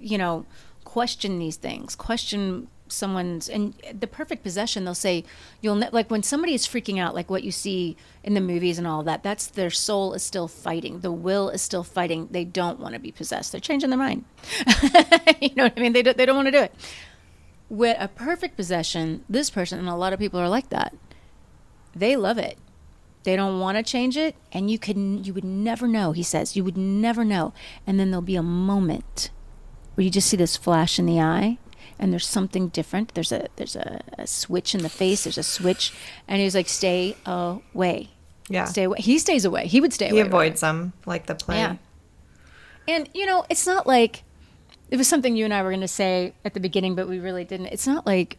question these things, question someone's, and the perfect possession, they'll say, like when somebody is freaking out, like what you see in the movies and all that, that's their soul is still fighting. The will is still fighting. They don't want to be possessed. They're changing their mind. You know what I mean? They don't want to do it. With a perfect possession, this person, and a lot of people are like that, they love it. They don't want to change it, and you would never know, he says. You would never know. And then there'll be a moment where you just see this flash in the eye, and there's something different. There's a switch in the face. There's a switch. And he's like, stay away. Yeah. Stay away. He stays away. He would stay away. He avoids them, like the play. Yeah. And, it's not like, it was something you and I were going to say at the beginning, but we really didn't. It's not like,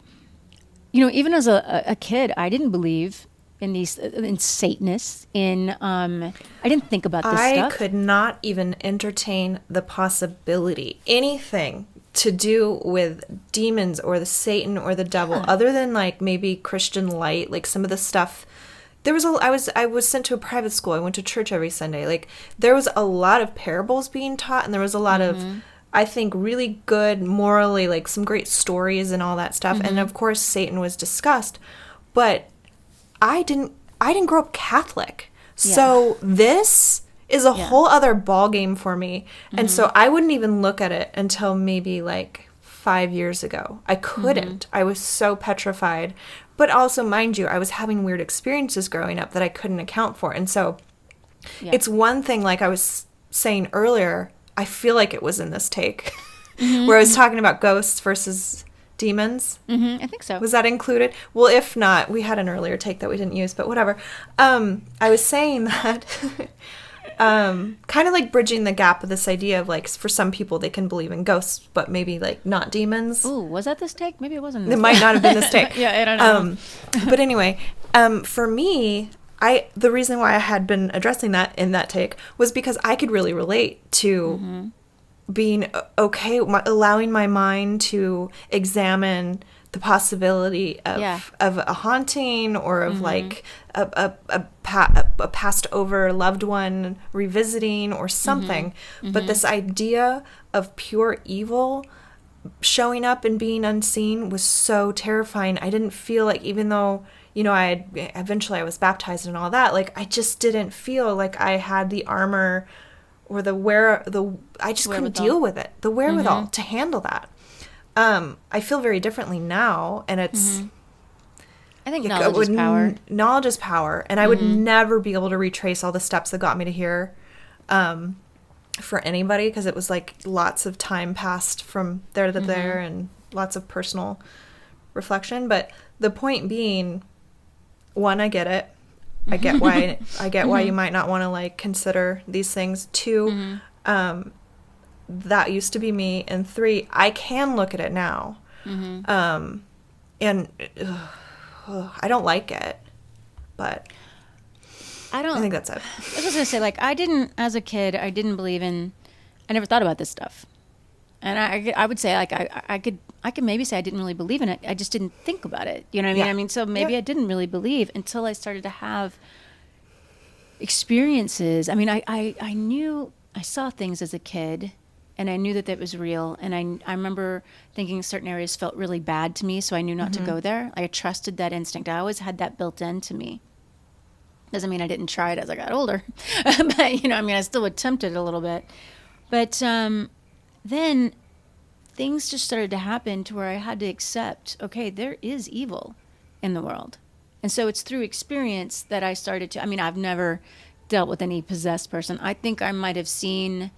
even as a kid, I didn't believe in Satanists, I didn't think about this stuff. I could not even entertain the possibility, anything to do with demons or the Satan or the devil, other than like maybe Christian Light, like some of the stuff. I was sent to a private school. I went to church every Sunday. Like there was a lot of parables being taught, and there was a lot of, I think, really good morally, like some great stories and all that stuff. And of course, Satan was discussed, but I didn't grow up Catholic. Yeah. So this is a whole other ball game for me. And so I wouldn't even look at it until maybe like 5 years ago. I couldn't. I was so petrified. But also, mind you, I was having weird experiences growing up that I couldn't account for. And so it's one thing, like I was saying earlier, I feel like it was in this take where I was talking about ghosts versus demons. I think so. Was that included? Well, if not, we had an earlier take that we didn't use, but whatever. I was saying that kind of like bridging the gap of this idea of like, for some people they can believe in ghosts, but maybe like not demons. Ooh, was that this take? Maybe it wasn't. It might not have been this take. Yeah, I don't know. But anyway, for me, the reason why I had been addressing that in that take was because I could really relate to being okay, allowing my mind to examine the possibility of a haunting or of like a passed over loved one revisiting or something. But this idea of pure evil showing up and being unseen was so terrifying. I didn't feel like, even though, you know, I was baptized and all that, like I just didn't feel like I had the armor or I just couldn't deal with it. The wherewithal to handle that. I feel very differently now, and it's... I think knowledge is power. Knowledge is power, and I would never be able to retrace all the steps that got me to here for anybody, because it was like lots of time passed from there to there and lots of personal reflection. But the point being, one, I get it. I get why you might not want to like consider these things. Two, that used to be me. And three, I can look at it now. And I don't like it, but I think that's it. I was just going to say, like, as a kid, I didn't believe in, I never thought about this stuff. And I would say, like, I could maybe say I didn't really believe in it. I just didn't think about it. You know what I mean? I mean, so maybe I didn't really believe until I started to have experiences. I mean, I knew, I saw things as a kid, and I knew that was real. And I remember thinking certain areas felt really bad to me, so I knew not to go there. I trusted that instinct. I always had that built into me. Doesn't mean I didn't try it as I got older. But, you know, I mean, I still attempted it a little bit. But then things just started to happen to where I had to accept, okay, there is evil in the world. And so it's through experience that I started to, I mean, I've never dealt with any possessed person. I think I might have seen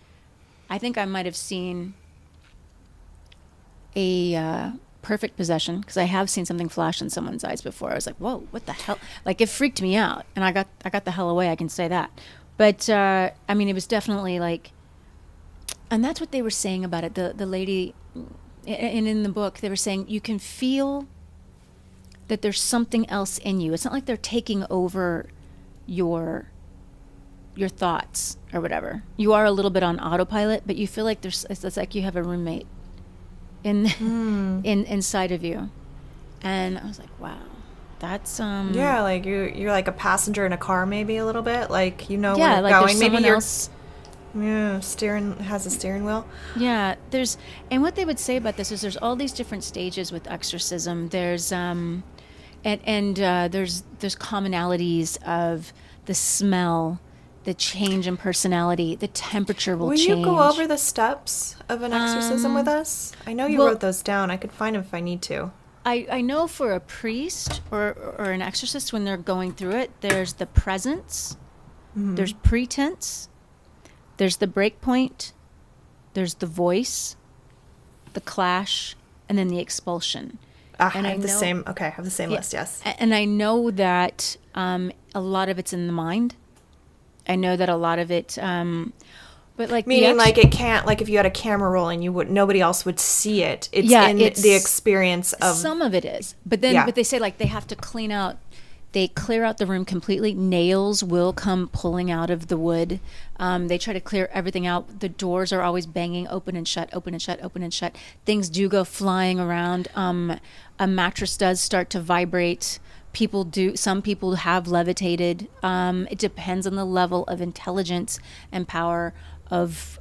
a perfect possession, because I have seen something flash in someone's eyes before. I was like, whoa, what the hell? Like, it freaked me out, and I got the hell away, I can say that. But, I mean, it was definitely like, and that's what they were saying about it. The lady, and in the book, they were saying you can feel that there's something else in you. It's not like they're taking over your thoughts or whatever. You are a little bit on autopilot, but you feel like it's like you have a roommate inside of you. And I was like, wow, that's yeah, like you're like a passenger in a car, maybe a little bit, like, you know, yeah, where like going. maybe else. Yeah, has a steering wheel. Yeah, and what they would say about this is there's all these different stages with exorcism. There's there's commonalities of the smell, the change in personality, the temperature will change. Will you go over the steps of an exorcism with us? I know you wrote those down. I could find them if I need to. I know for a priest or an exorcist, when they're going through it, there's the presence, there's pretense, there's the break point, there's the voice, the clash, and then the expulsion. And I have the same list, yes. And I know that a lot of it's in the mind. I know that a lot of it, but like meaning like it can't, like if you had a camera rolling, nobody else would see it. It's the experience of some of it is, but then but they say like they have to clear out the room completely. Nails will come pulling out of the wood. They try to clear everything out. The doors are always banging open and shut, open and shut, open and shut. Things do go flying around. A mattress does start to vibrate. Some people have levitated. It depends on the level of intelligence and power of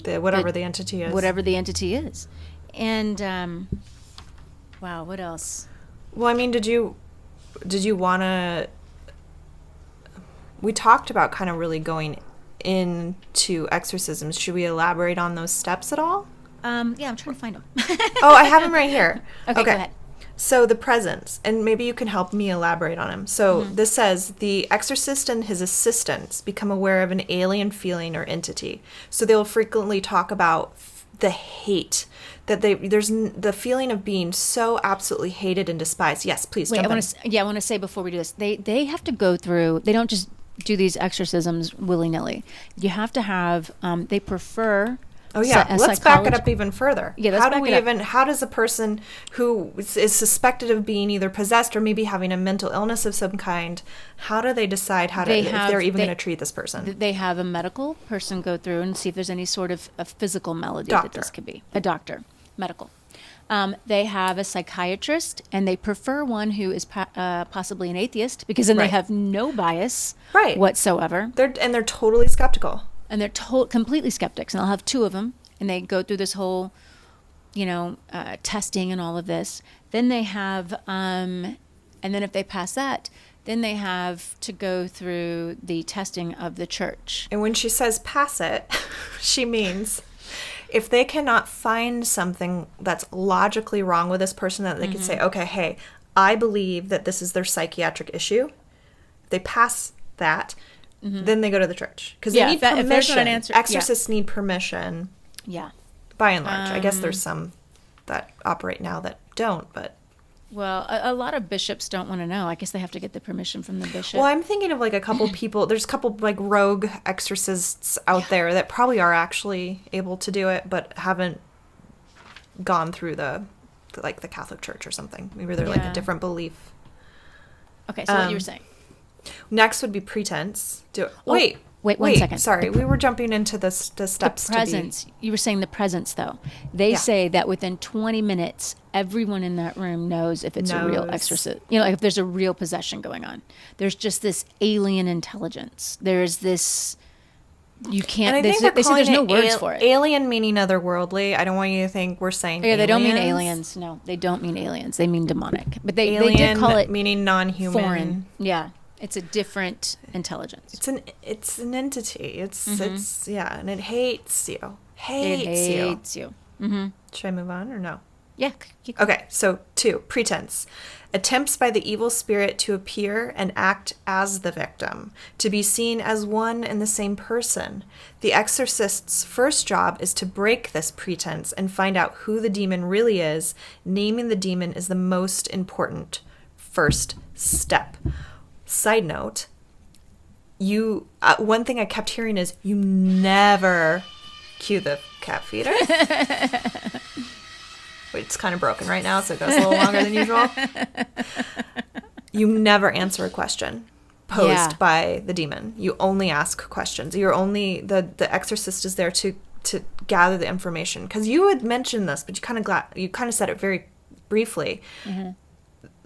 whatever the entity is. Whatever the entity is. And wow, what else? Well, I mean, did you want to... We talked about kind of really going into exorcisms. Should we elaborate on those steps at all? Yeah, I'm trying to find them. Oh, I have them right here. Okay, go ahead. So the presence, and maybe you can help me elaborate on him. So this says, the exorcist and his assistants become aware of an alien feeling or entity. So they'll frequently talk about the hate, that there's the feeling of being so absolutely hated and despised. Yes, please. Wait, I want to say before we do this, they have to go through. They don't just do these exorcisms willy-nilly. You have to have, they prefer... Oh yeah, let's back it up even further. Yeah, how does a person who is suspected of being either possessed or maybe having a mental illness of some kind, how do they decide if they're even going to treat this person? They have a medical person go through and see if there's any sort of a physical malady Doctor. that this could be. A doctor, medical. They have a psychiatrist, and they prefer one who is possibly an atheist, because then they have no bias whatsoever. They're totally skeptical. And they're completely skeptics, and I'll have two of them, and they go through this whole, testing and all of this. Then they have, and then if they pass that, then they have to go through the testing of the church. And when she says pass it, she means if they cannot find something that's logically wrong with this person, that they can say, okay, hey, I believe that this is their psychiatric issue. If they pass that, then they go to the church. Because they need permission. If there's not an answer, exorcists need permission. Yeah. By and large. I guess there's some that operate now that don't, but... Well, a lot of bishops don't want to know. I guess they have to get the permission from the bishop. Well, I'm thinking of like a couple people. There's a couple like rogue exorcists out there that probably are actually able to do it, but haven't gone through the Catholic Church or something. Maybe they're like a different belief. Okay, so what you were saying. Next would be pretense. Wait, 1 second. Sorry, we were jumping into the steps. The presence. You were saying the presence, though. They say that within 20 minutes, everyone in that room knows if it's a real exorcist. Like if there's a real possession going on. There's just this alien intelligence. There's this. You can't. They say there's no words for it. Alien meaning otherworldly. I don't want you to think we're saying. Yeah, they don't mean aliens. No, they don't mean aliens. They mean demonic. But they did call it meaning non-human. Foreign. Yeah. It's a different intelligence. It's an entity. It's and it hates you. Hates you. Mm-hmm. Should I move on or no? Yeah. Okay, so 2, pretense. Attempts by the evil spirit to appear and act as the victim, to be seen as one and the same person. The exorcist's first job is to break this pretense and find out who the demon really is. Naming the demon is the most important first step. Side note, one thing I kept hearing is you never cue the cat feeder. Wait, it's kind of broken right now, so it goes a little longer than usual. You never answer a question posed by the demon. You only ask questions. You're only the exorcist is there to gather the information. Because you had mentioned this, but you kind of said it very briefly. Mm-hmm.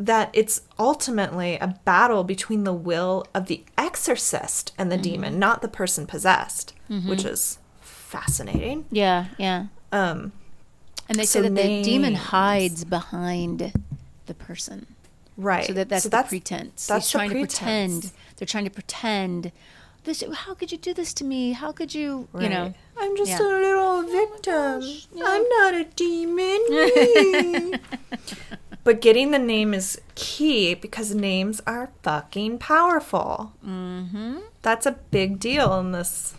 That it's ultimately a battle between the will of the exorcist and the demon, not the person possessed, which is fascinating. Yeah, yeah. And they say that the demon hides behind the person. Right. So that's the pretense. That's trying to pretend. They're trying to pretend. How could you do this to me? How could you, I'm just a little victim. I'm not a demon. But getting the name is key because names are fucking powerful. Mm-hmm. That's a big deal in this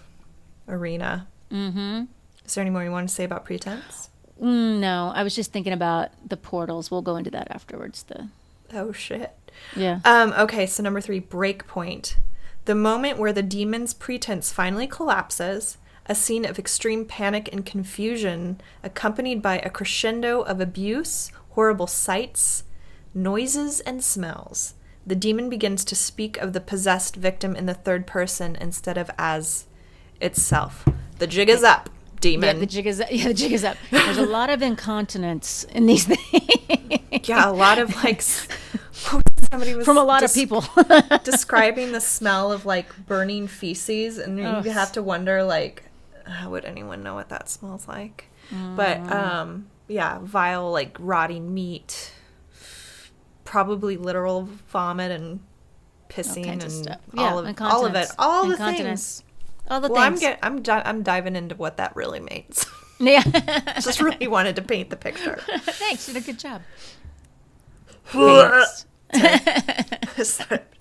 arena. Mm-hmm. Is there any more you want to say about pretense? No, I was just thinking about the portals. We'll go into that afterwards. Oh, shit. Yeah. Okay, so number 3, break point. The moment where the demon's pretense finally collapses, a scene of extreme panic and confusion accompanied by a crescendo of abuse, horrible sights, noises, and smells. The demon begins to speak of the possessed victim in the third person instead of as itself. The jig is up, demon. Yeah, the jig is up. There's a lot of incontinence in these things. Yeah, a lot of somebody was from a lot of people describing the smell of burning feces, and you have to wonder how would anyone know what that smells like? But vile rotting meat, probably literal vomit and pissing and all of it, all the things. All the things. I'm diving into what that really means. Yeah, just really wanted to paint the picture. Thanks, you did a good job.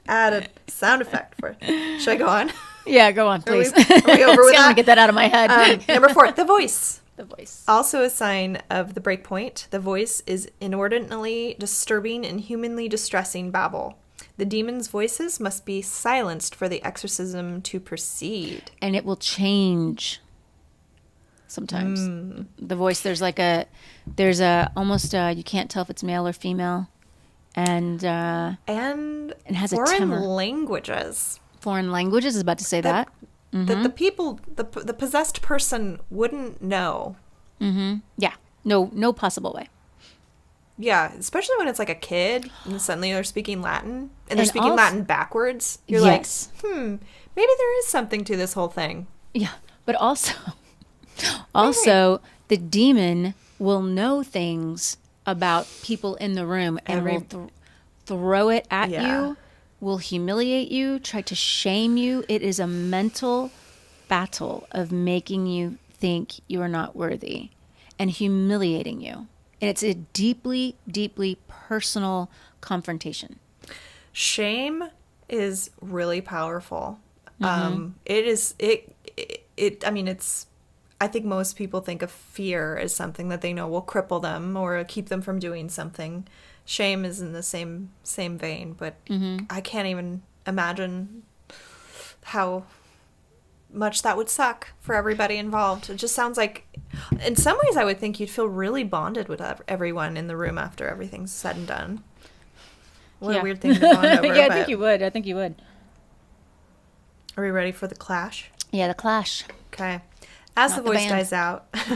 Add a sound effect for it. Should I go on? Yeah, go on, please. Are we over with that? I want to get that out of my head. Number 4, the voice. The voice. Also a sign of the breakpoint. The voice is inordinately disturbing and humanly distressing babble. The demon's voices must be silenced for the exorcism to proceed. And it will change sometimes. The voice, there's almost you can't tell if it's male or female. And it has a tremor. Languages. Foreign languages, I was about to say that. That the people, the possessed person wouldn't know. Yeah. No possible way. Yeah, especially when it's like a kid and suddenly they're speaking Latin and they're speaking Latin backwards. You're like, maybe there is something to this whole thing. Yeah, but also the demon will know things about people in the room and will throw it at you, will humiliate you, try to shame you. It is a mental battle of making you think you are not worthy and humiliating you. And it's a deeply, deeply personal confrontation. Shame is really powerful. I think most people think of fear as something that they know will cripple them or keep them from doing something. Shame is in the same vein, but I can't even imagine how much that would suck for everybody involved. It just sounds like, in some ways, I would think you'd feel really bonded with everyone in the room after everything's said and done. What a weird thing to bond over. I think you would. Are we ready for the clash? Yeah, the clash. Okay. As the voice dies out. As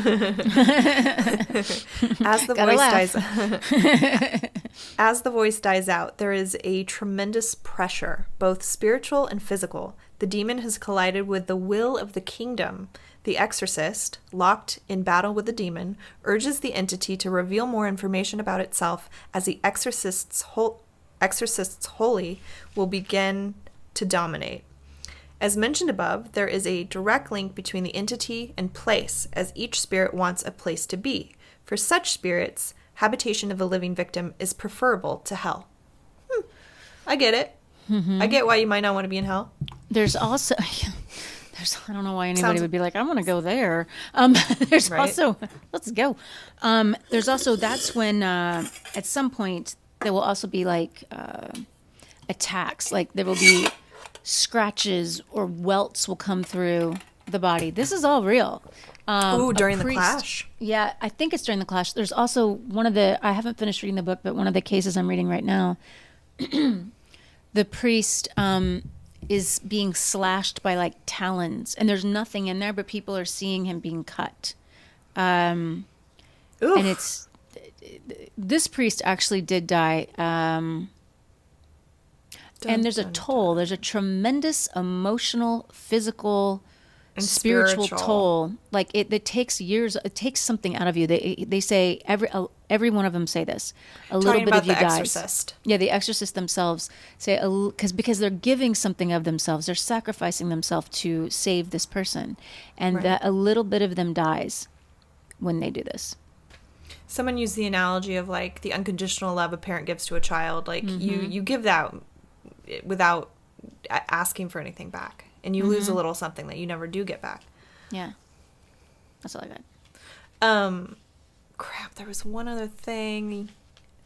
the voice dies out, there is a tremendous pressure, both spiritual and physical. The demon has collided with the will of the kingdom. The exorcist, locked in battle with the demon, urges the entity to reveal more information about itself as the exorcist's holy will begin to dominate. As mentioned above, there is a direct link between the entity and place, as each spirit wants a place to be. For such spirits, habitation of a living victim is preferable to hell. I get it. I get why you might not want to be in hell. There's also, I don't know why anybody would be like, I want to go there. There's also, let's go. There's also, that's when at some point there will also be like attacks. Like there will be scratches or welts will come through the body. This is all real. During the clash. Yeah, I think it's during the clash. There's also I haven't finished reading the book, but one of the cases I'm reading right now, the priest is being slashed by like talons, and there's nothing in there, but people are seeing him being cut. And this priest actually did die. And there's a toll. There's a tremendous emotional, physical, and spiritual toll. Like it takes years. It takes something out of you. They say every one of them say this. A little bit of you dies. Exorcist. Yeah, the exorcist themselves say because they're giving something of themselves. They're sacrificing themselves to save this person, and that a little bit of them dies when they do this. Someone used the analogy of like the unconditional love a parent gives to a child. Like you give that without asking for anything back, and you lose a little something that you never do get back. Yeah, that's all I got. Crap, there was one other thing.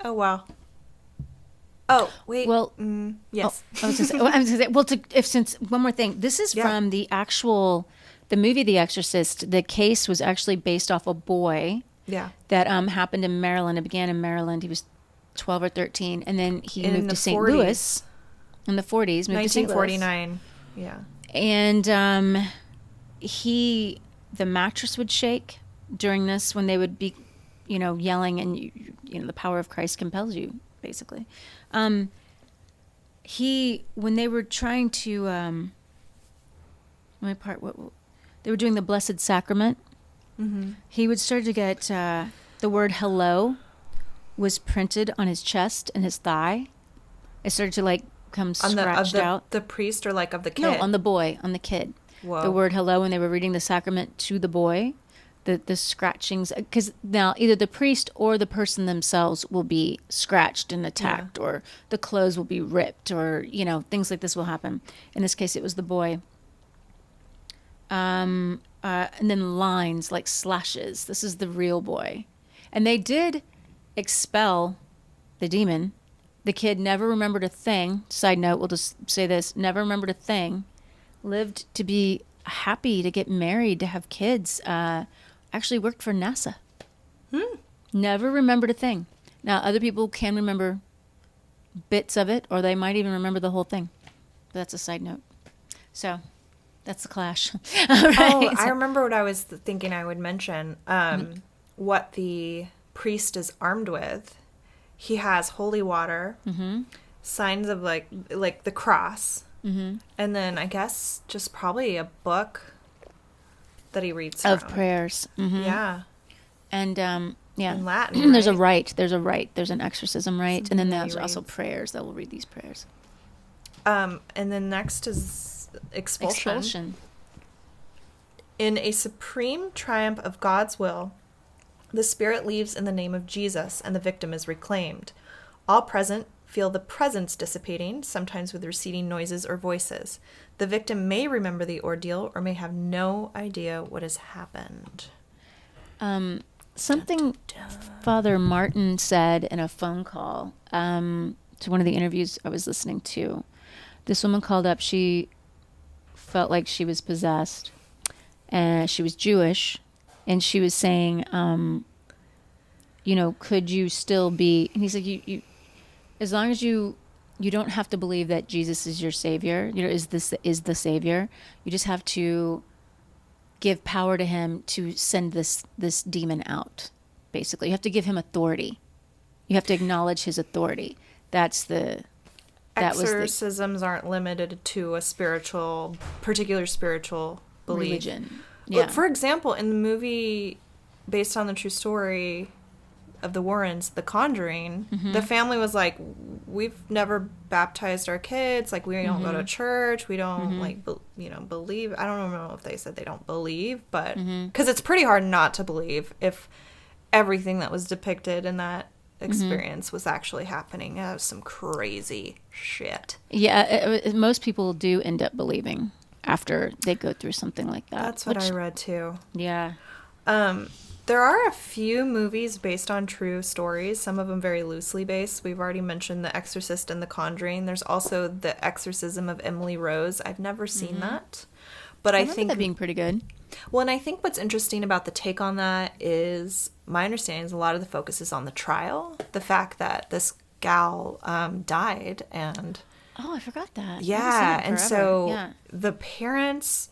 Oh wow. Oh wait. Well, yes. I was gonna say. Since one more thing, this is from the movie The Exorcist. The case was actually based off a boy. Yeah. That happened in Maryland. It began in Maryland. He was 12 or 13, and then he moved to St. Louis. In the 40s, moved to St. Louis. 1949, yeah. And the mattress would shake during this when they would be, yelling, and the power of Christ compels you, basically. When they were trying to, they were doing the Blessed Sacrament. He would start to get the word "hello" was printed on his chest and his thigh. It started to come scratched out. The priest or of the kid? No, on the boy, on the kid. Whoa. The word "hello" when they were reading the sacrament to the boy, the scratchings, because now either the priest or the person themselves will be scratched and attacked, or the clothes will be ripped, or things like this will happen. In this case, it was the boy. And then lines like slashes. This is the real boy, and they did expel the demon. The kid never remembered a thing. Side note, we'll just say this. Never remembered a thing. Lived to be happy, to get married, to have kids. Actually worked for NASA. Never remembered a thing. Now, other people can remember bits of it, or they might even remember the whole thing. But that's a side note. So, that's the clash. Oh, I remember what I was thinking I would mention. What the priest is armed with. He has holy water, signs of like the cross, and then I guess just probably a book that he reads of from. prayers. Yeah. And In Latin, there's a right? rite. There's an exorcism rite, Something and then that there's he also reads. prayers that will read these prayers. And then next is expulsion. In a supreme triumph of God's will, the spirit leaves in the name of Jesus, and the victim is reclaimed. All present feel the presence dissipating, sometimes with receding noises or voices. The victim may remember the ordeal or may have no idea what has happened. Something Father Martin said in a phone call to one of the interviews I was listening to. This woman called up. She felt like she was possessed, and she was Jewish, and she was saying, could you still be? And he's like, you as long as you don't have to believe that Jesus is your savior, is the savior. You just have to give power to him to send this demon out. Basically, you have to give him authority. You have to acknowledge his authority. Exorcisms aren't limited to a particular spiritual belief. Religion. Yeah. Yeah. For example, in the movie based on the true story of the Warrens, The Conjuring, the family was like, we've never baptized our kids. Like, we don't go to church. We don't, believe. I don't know if they said they don't believe, but because it's pretty hard not to believe if everything that was depicted in that experience was actually happening. It was some crazy shit. Yeah, most people do end up believing after they go through something like that. That's what I read too. Yeah. There are a few movies based on true stories, some of them very loosely based. We've already mentioned The Exorcist and The Conjuring. There's also The Exorcism of Emily Rose. I've never seen that. But I think that being pretty good. Well, and I think what's interesting about the take on that is, my understanding is a lot of the focus is on the trial. The fact that this gal died and... Oh, I forgot that. Yeah, and so yeah. The parents...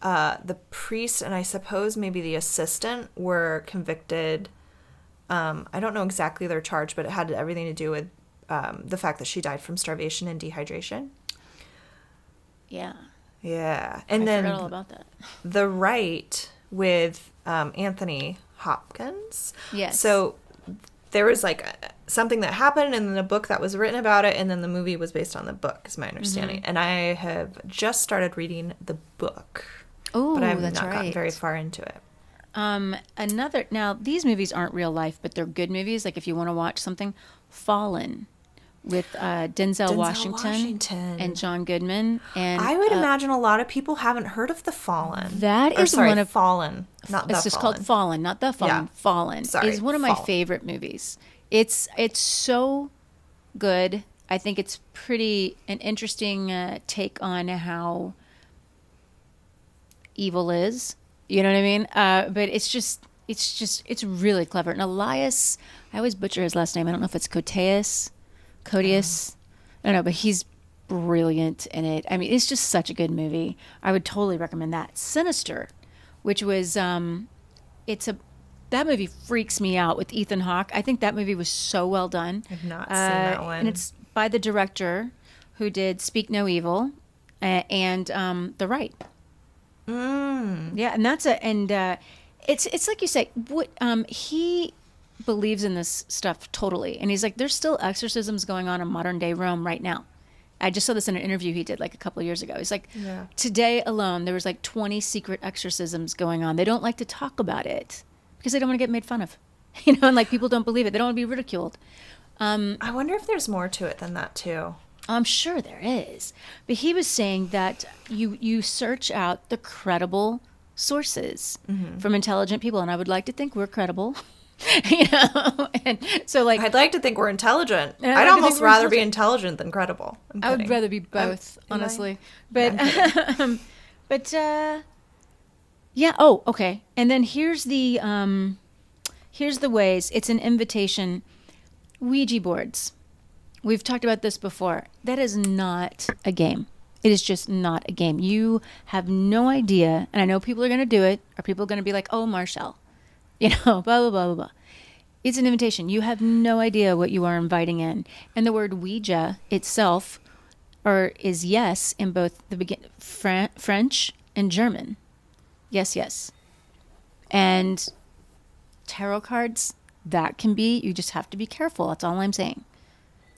the priest and I suppose maybe the assistant were convicted. I don't know exactly their charge, but it had everything to do with the fact that she died from starvation and dehydration. Yeah. Yeah. And I then forgot all about that. The rite with Anthony Hopkins. Yes. So there was like something that happened and then a book that was written about it, and then the movie was based on the book, is my understanding. And I have just started reading the book. Oh, but I have that's not gotten right. very far into it. Now these movies aren't real life, but they're good movies. Like if you want to watch something, Fallen with Denzel Washington and John Goodman. And I would imagine a lot of people haven't heard of The Fallen. That is one of Fallen, not The It's just Fallen. called Fallen, not The Fallen. Yeah. Fallen is one of my favorite movies. It's so good. I think it's an interesting take on how evil is. You know what I mean? But it's really clever. And Elias, I always butcher his last name. I don't know if it's Codius. I don't know, but he's brilliant in it. I mean, it's just such a good movie. I would totally recommend that. Sinister, which was that movie freaks me out with Ethan Hawke. I think that movie was so well done. I've not seen that one. And it's by the director who did Speak No Evil and The Rite. Yeah, and it's like you say, he believes in this stuff totally, and he's like, there's still exorcisms going on in modern day Rome right now. I just saw this in an interview he did like a couple of years ago. He's like, today alone there was like 20 secret exorcisms going on. They don't like to talk about it because they don't want to get made fun of, and like people don't believe it. They don't want to be ridiculed. I wonder if there's more to it than that too. I'm sure there is. But he was saying that you search out the credible sources from intelligent people. And I would like to think we're credible. You know, and so like I'd like to think we're intelligent. I'd like I'd to think almost we're rather be intelligent. intelligent than credible. I'm I would kidding. rather be both, am I? honestly. I'm But kidding. but yeah. Oh, okay. And then here's the ways. It's an invitation. Ouija boards. We've talked about this before. That is not a game. It is just not a game. You have no idea, and I know people are going to do it. Are people going to be like, "Oh, Marshelle," you know, blah blah blah blah blah. It's an invitation. You have no idea what you are inviting in. And the word Ouija itself is yes in both the French and German. Yes, yes. And tarot cards, that can be, you just have to be careful. That's all I'm saying.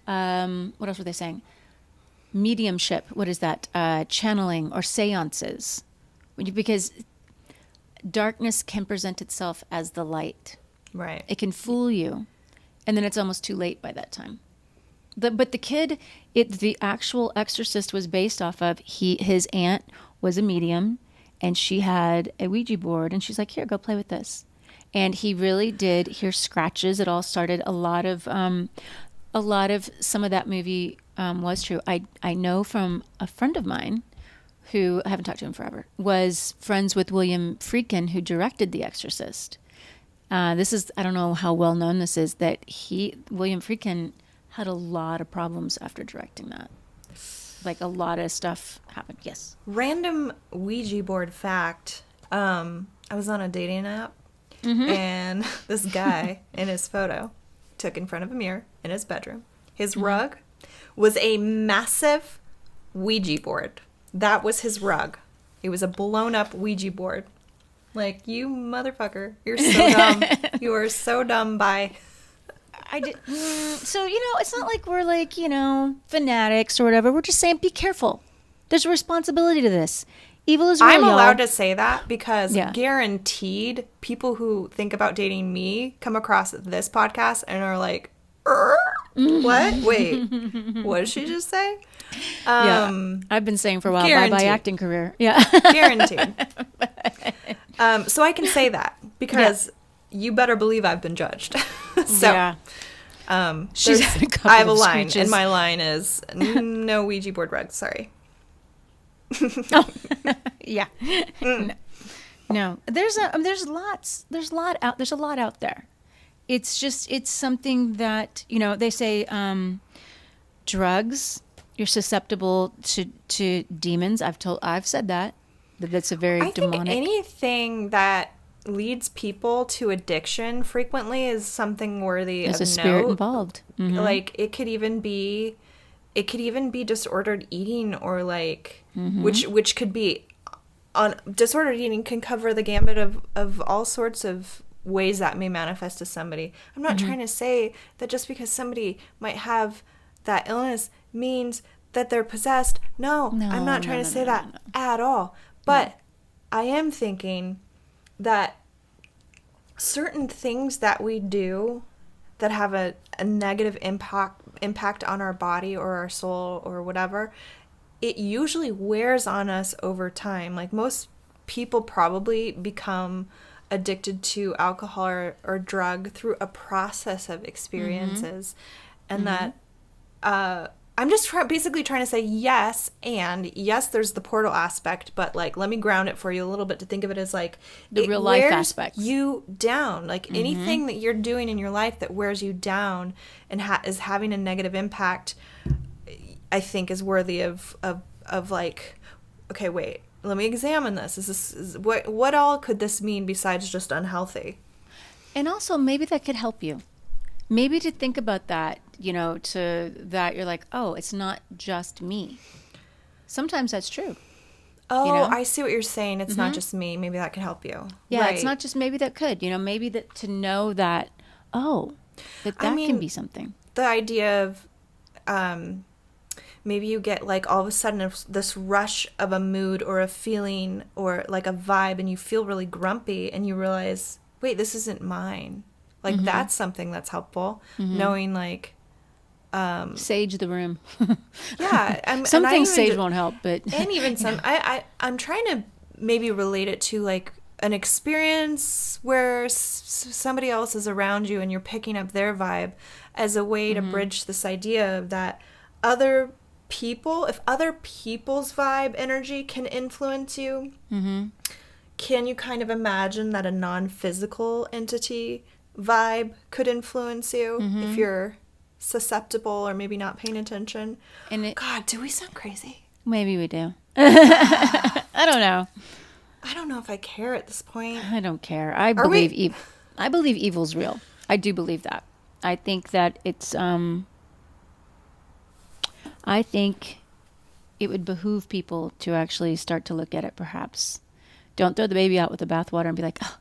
What else were they saying? Mediumship, what is that? Channeling or seances. Because darkness can present itself as the light. Right. It can fool you, and then it's almost too late by that time. But the kid, the actual Exorcist was based off of, his aunt was a medium, and she had a Ouija board, and she's like, here, go play with this. And he really did hear scratches. It all started, a lot of some of that movie was true. I know from a friend of mine who, I haven't talked to him forever, was friends with William Friedkin, who directed The Exorcist. This is, I don't know how well known this is, that William Friedkin had a lot of problems after directing that. Like a lot of stuff happened. Yes. Random Ouija board fact. I was on a dating app, and this guy in his photo took in front of a mirror in his bedroom. His rug was a massive Ouija board. That was his rug. It was a blown up Ouija board. Like, you motherfucker. You're so dumb. You are so dumb, bye. So, it's not like we're like, fanatics or whatever. We're just saying be careful. There's a responsibility to this. Evil is real, I'm y'all. allowed to say that because Yeah. guaranteed people who think about dating me come across this podcast and are like, what? Wait, what did she just say? Yeah. I've been saying for a while, guaranteed. bye-bye acting career. Yeah. Guaranteed. So I can say that because you better believe I've been judged. So yeah. She's had a couple I have a of line, screeches. and my line is no Ouija board rugs. Sorry. Yeah. No. There's a lot out there. It's something that, they say drugs, you're susceptible to demons. I've said that's a very demonic. I think anything that leads people to addiction frequently is something worthy There's of a spirit note. involved. Mm-hmm. Like it could even be disordered eating, or like which could be on disordered eating can cover the gambit of all sorts of ways that may manifest to somebody. I'm not trying to say that just because somebody might have that illness means that they're possessed. No, I'm not trying to say that at all. But I am thinking that certain things that we do that have a negative impact on our body or our soul or whatever, it usually wears on us over time. Like most people probably become addicted to alcohol or drug through a process of experiences. And that I'm just basically trying to say yes, and yes, there's the portal aspect, but like let me ground it for you a little bit to think of it as like the real life aspect. You down, like anything that you're doing in your life that wears you down and is having a negative impact, I think is worthy of like, okay, wait, let me examine this. What all could this mean besides just unhealthy? And also maybe that could help you. Maybe to think about that, to that you're like, oh, it's not just me. Sometimes that's true. Oh, I see what you're saying. It's not just me. Maybe that could help you. Yeah, right. It's not just maybe that could, maybe that to know that, that can be something. The idea of maybe you get like all of a sudden this rush of a mood or a feeling or like a vibe, and you feel really grumpy and you realize, wait, this isn't mine. Like that's something that's helpful. Knowing like sage the room. Yeah, some things sage won't help, but and even some I'm trying to maybe relate it to like an experience where somebody else is around you and you're picking up their vibe as a way to bridge this idea of that other people, if other people's vibe energy can influence you, can you kind of imagine that a non-physical entity vibe could influence you if you're susceptible or maybe not paying attention? And God, do we sound crazy? Maybe we do. I don't know. I don't know if I care at this point. I don't care. I believe evil's real. I do believe that. I think that it's I think it would behoove people to actually start to look at it, perhaps. Don't throw the baby out with the bathwater and be like, oh,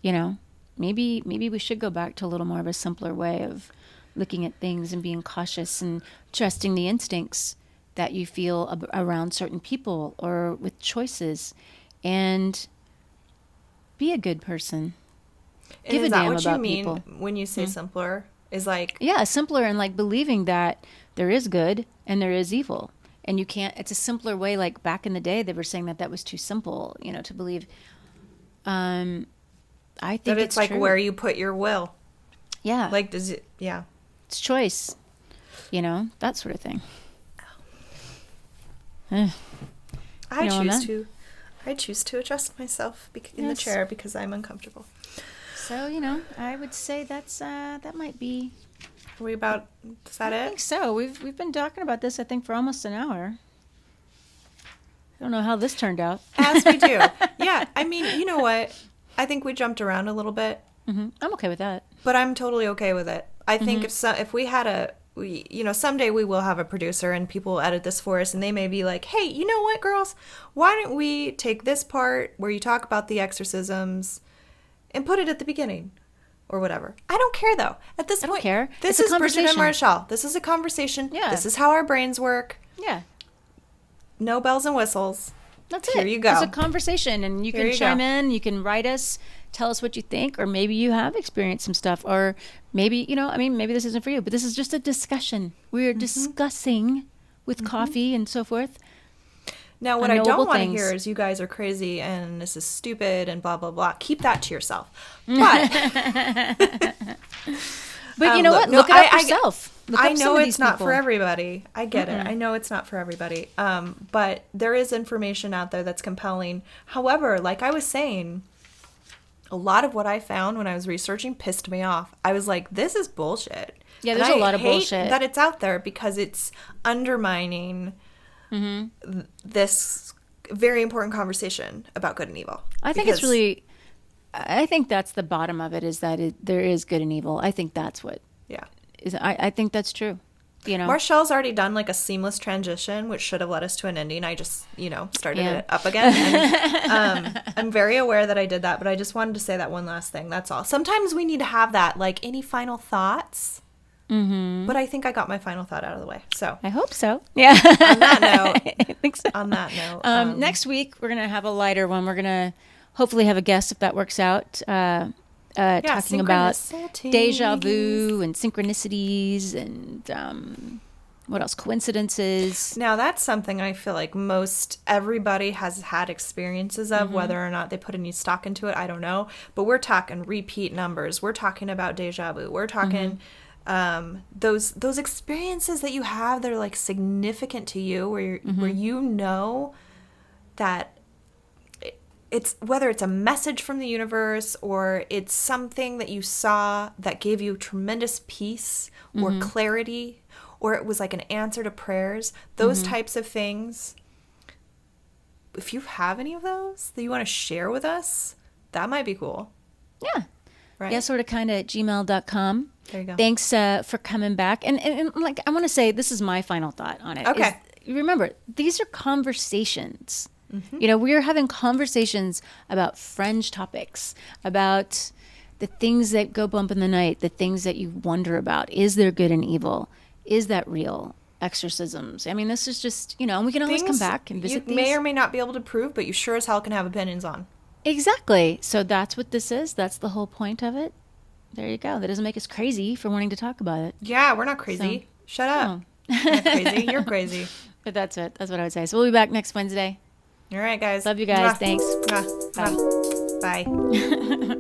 you know, maybe we should go back to a little more of a simpler way of looking at things and being cautious and trusting the instincts that you feel around certain people or with choices, and be a good person. And Give a damn about people. Is that what you mean when you say simpler? Is like... Yeah, simpler, and like believing that there is good and there is evil. And you can't... It's a simpler way. Like back in the day, they were saying that was too simple, you know, to believe. I think that it's like true. Where you put your will. Yeah. Like, does it... Yeah. It's choice. You know, that sort of thing. I choose to adjust myself in the chair because I'm uncomfortable. So, you know, I would say that might be... Are we about... Is that it? I think so. We've been talking about this, I think, for almost an hour. I don't know how this turned out. As we do. Yeah. I mean, you know what? I think we jumped around a little bit. I'm okay with that. But I'm totally okay with it. I think if we had someday we will have a producer and people will edit this for us, and they may be like, hey, you know what, girls? Why don't we take this part where you talk about the exorcisms and put it at the beginning or whatever. I don't care, though. At this point, care. This is Bridget and Marshelle. This is a conversation. Yeah. This is how our brains work. Yeah. No bells and whistles. That's Here it. you go. It's a conversation, and you can chime in. You can write us, tell us what you think, or maybe you have experienced some stuff, or maybe, you know, I mean, maybe this isn't for you, but this is just a discussion. We're discussing with coffee and so forth. Now, what I don't want to hear is you guys are crazy and this is stupid and blah, blah, blah. Keep that to yourself. But, but you know what? Look it up yourself. I know it's not for everybody. I get it. I know it's not for everybody. But there is information out there that's compelling. However, like I was saying, a lot of what I found when I was researching pissed me off. I was like, this is bullshit. Yeah, there's a lot of bullshit. I hate that it's out there because it's undermining this very important conversation about good and evil. I think that's the bottom of it, is that there is good and evil. I think that's what. Yeah. I think that's true. You know, Marshall's already done like a seamless transition, which should have led us to an ending. I just, started it up again. And, I'm very aware that I did that, but I just wanted to say that one last thing. That's all. Sometimes we need to have that, like, any final thoughts? But I think I got my final thought out of the way. So I hope so. Yeah. On that note. I think so. On that note. Next week, we're going to have a lighter one. We're going to hopefully have a guest, if that works out. Talking about Deja Vu and synchronicities and what else? Coincidences. Now, that's something I feel like everybody has had experiences of. Whether or not they put any stock into it, I don't know. But we're talking repeat numbers. We're talking about Deja Vu. We're talking those experiences that you have that are like significant to you, where you know that it's, whether it's a message from the universe or it's something that you saw that gave you tremendous peace or clarity, or it was like an answer to prayers, those types of things. If you have any of those that you want to share with us, that might be cool. Yeah. Right. yeahsortakinda@gmail.com. There you go. Thanks for coming back. And like, I want to say, this is my final thought on it. Okay. Remember, these are conversations. You know, we are having conversations about fringe topics, about the things that go bump in the night, the things that you wonder about. Is there good and evil? Is that real? Exorcisms. I mean, this is just, and we can always come back and visit these. You may or may not be able to prove, but you sure as hell can have opinions on. Exactly. So that's what this is. That's the whole point of it. There you go. That doesn't make us crazy for wanting to talk about it. Yeah, we're not crazy. Shut up. You're not crazy. You're crazy. But that's it. That's what I would say. So we'll be back next Wednesday. All right, guys. Love you guys. Mwah. Thanks. Mwah. Bye. Bye.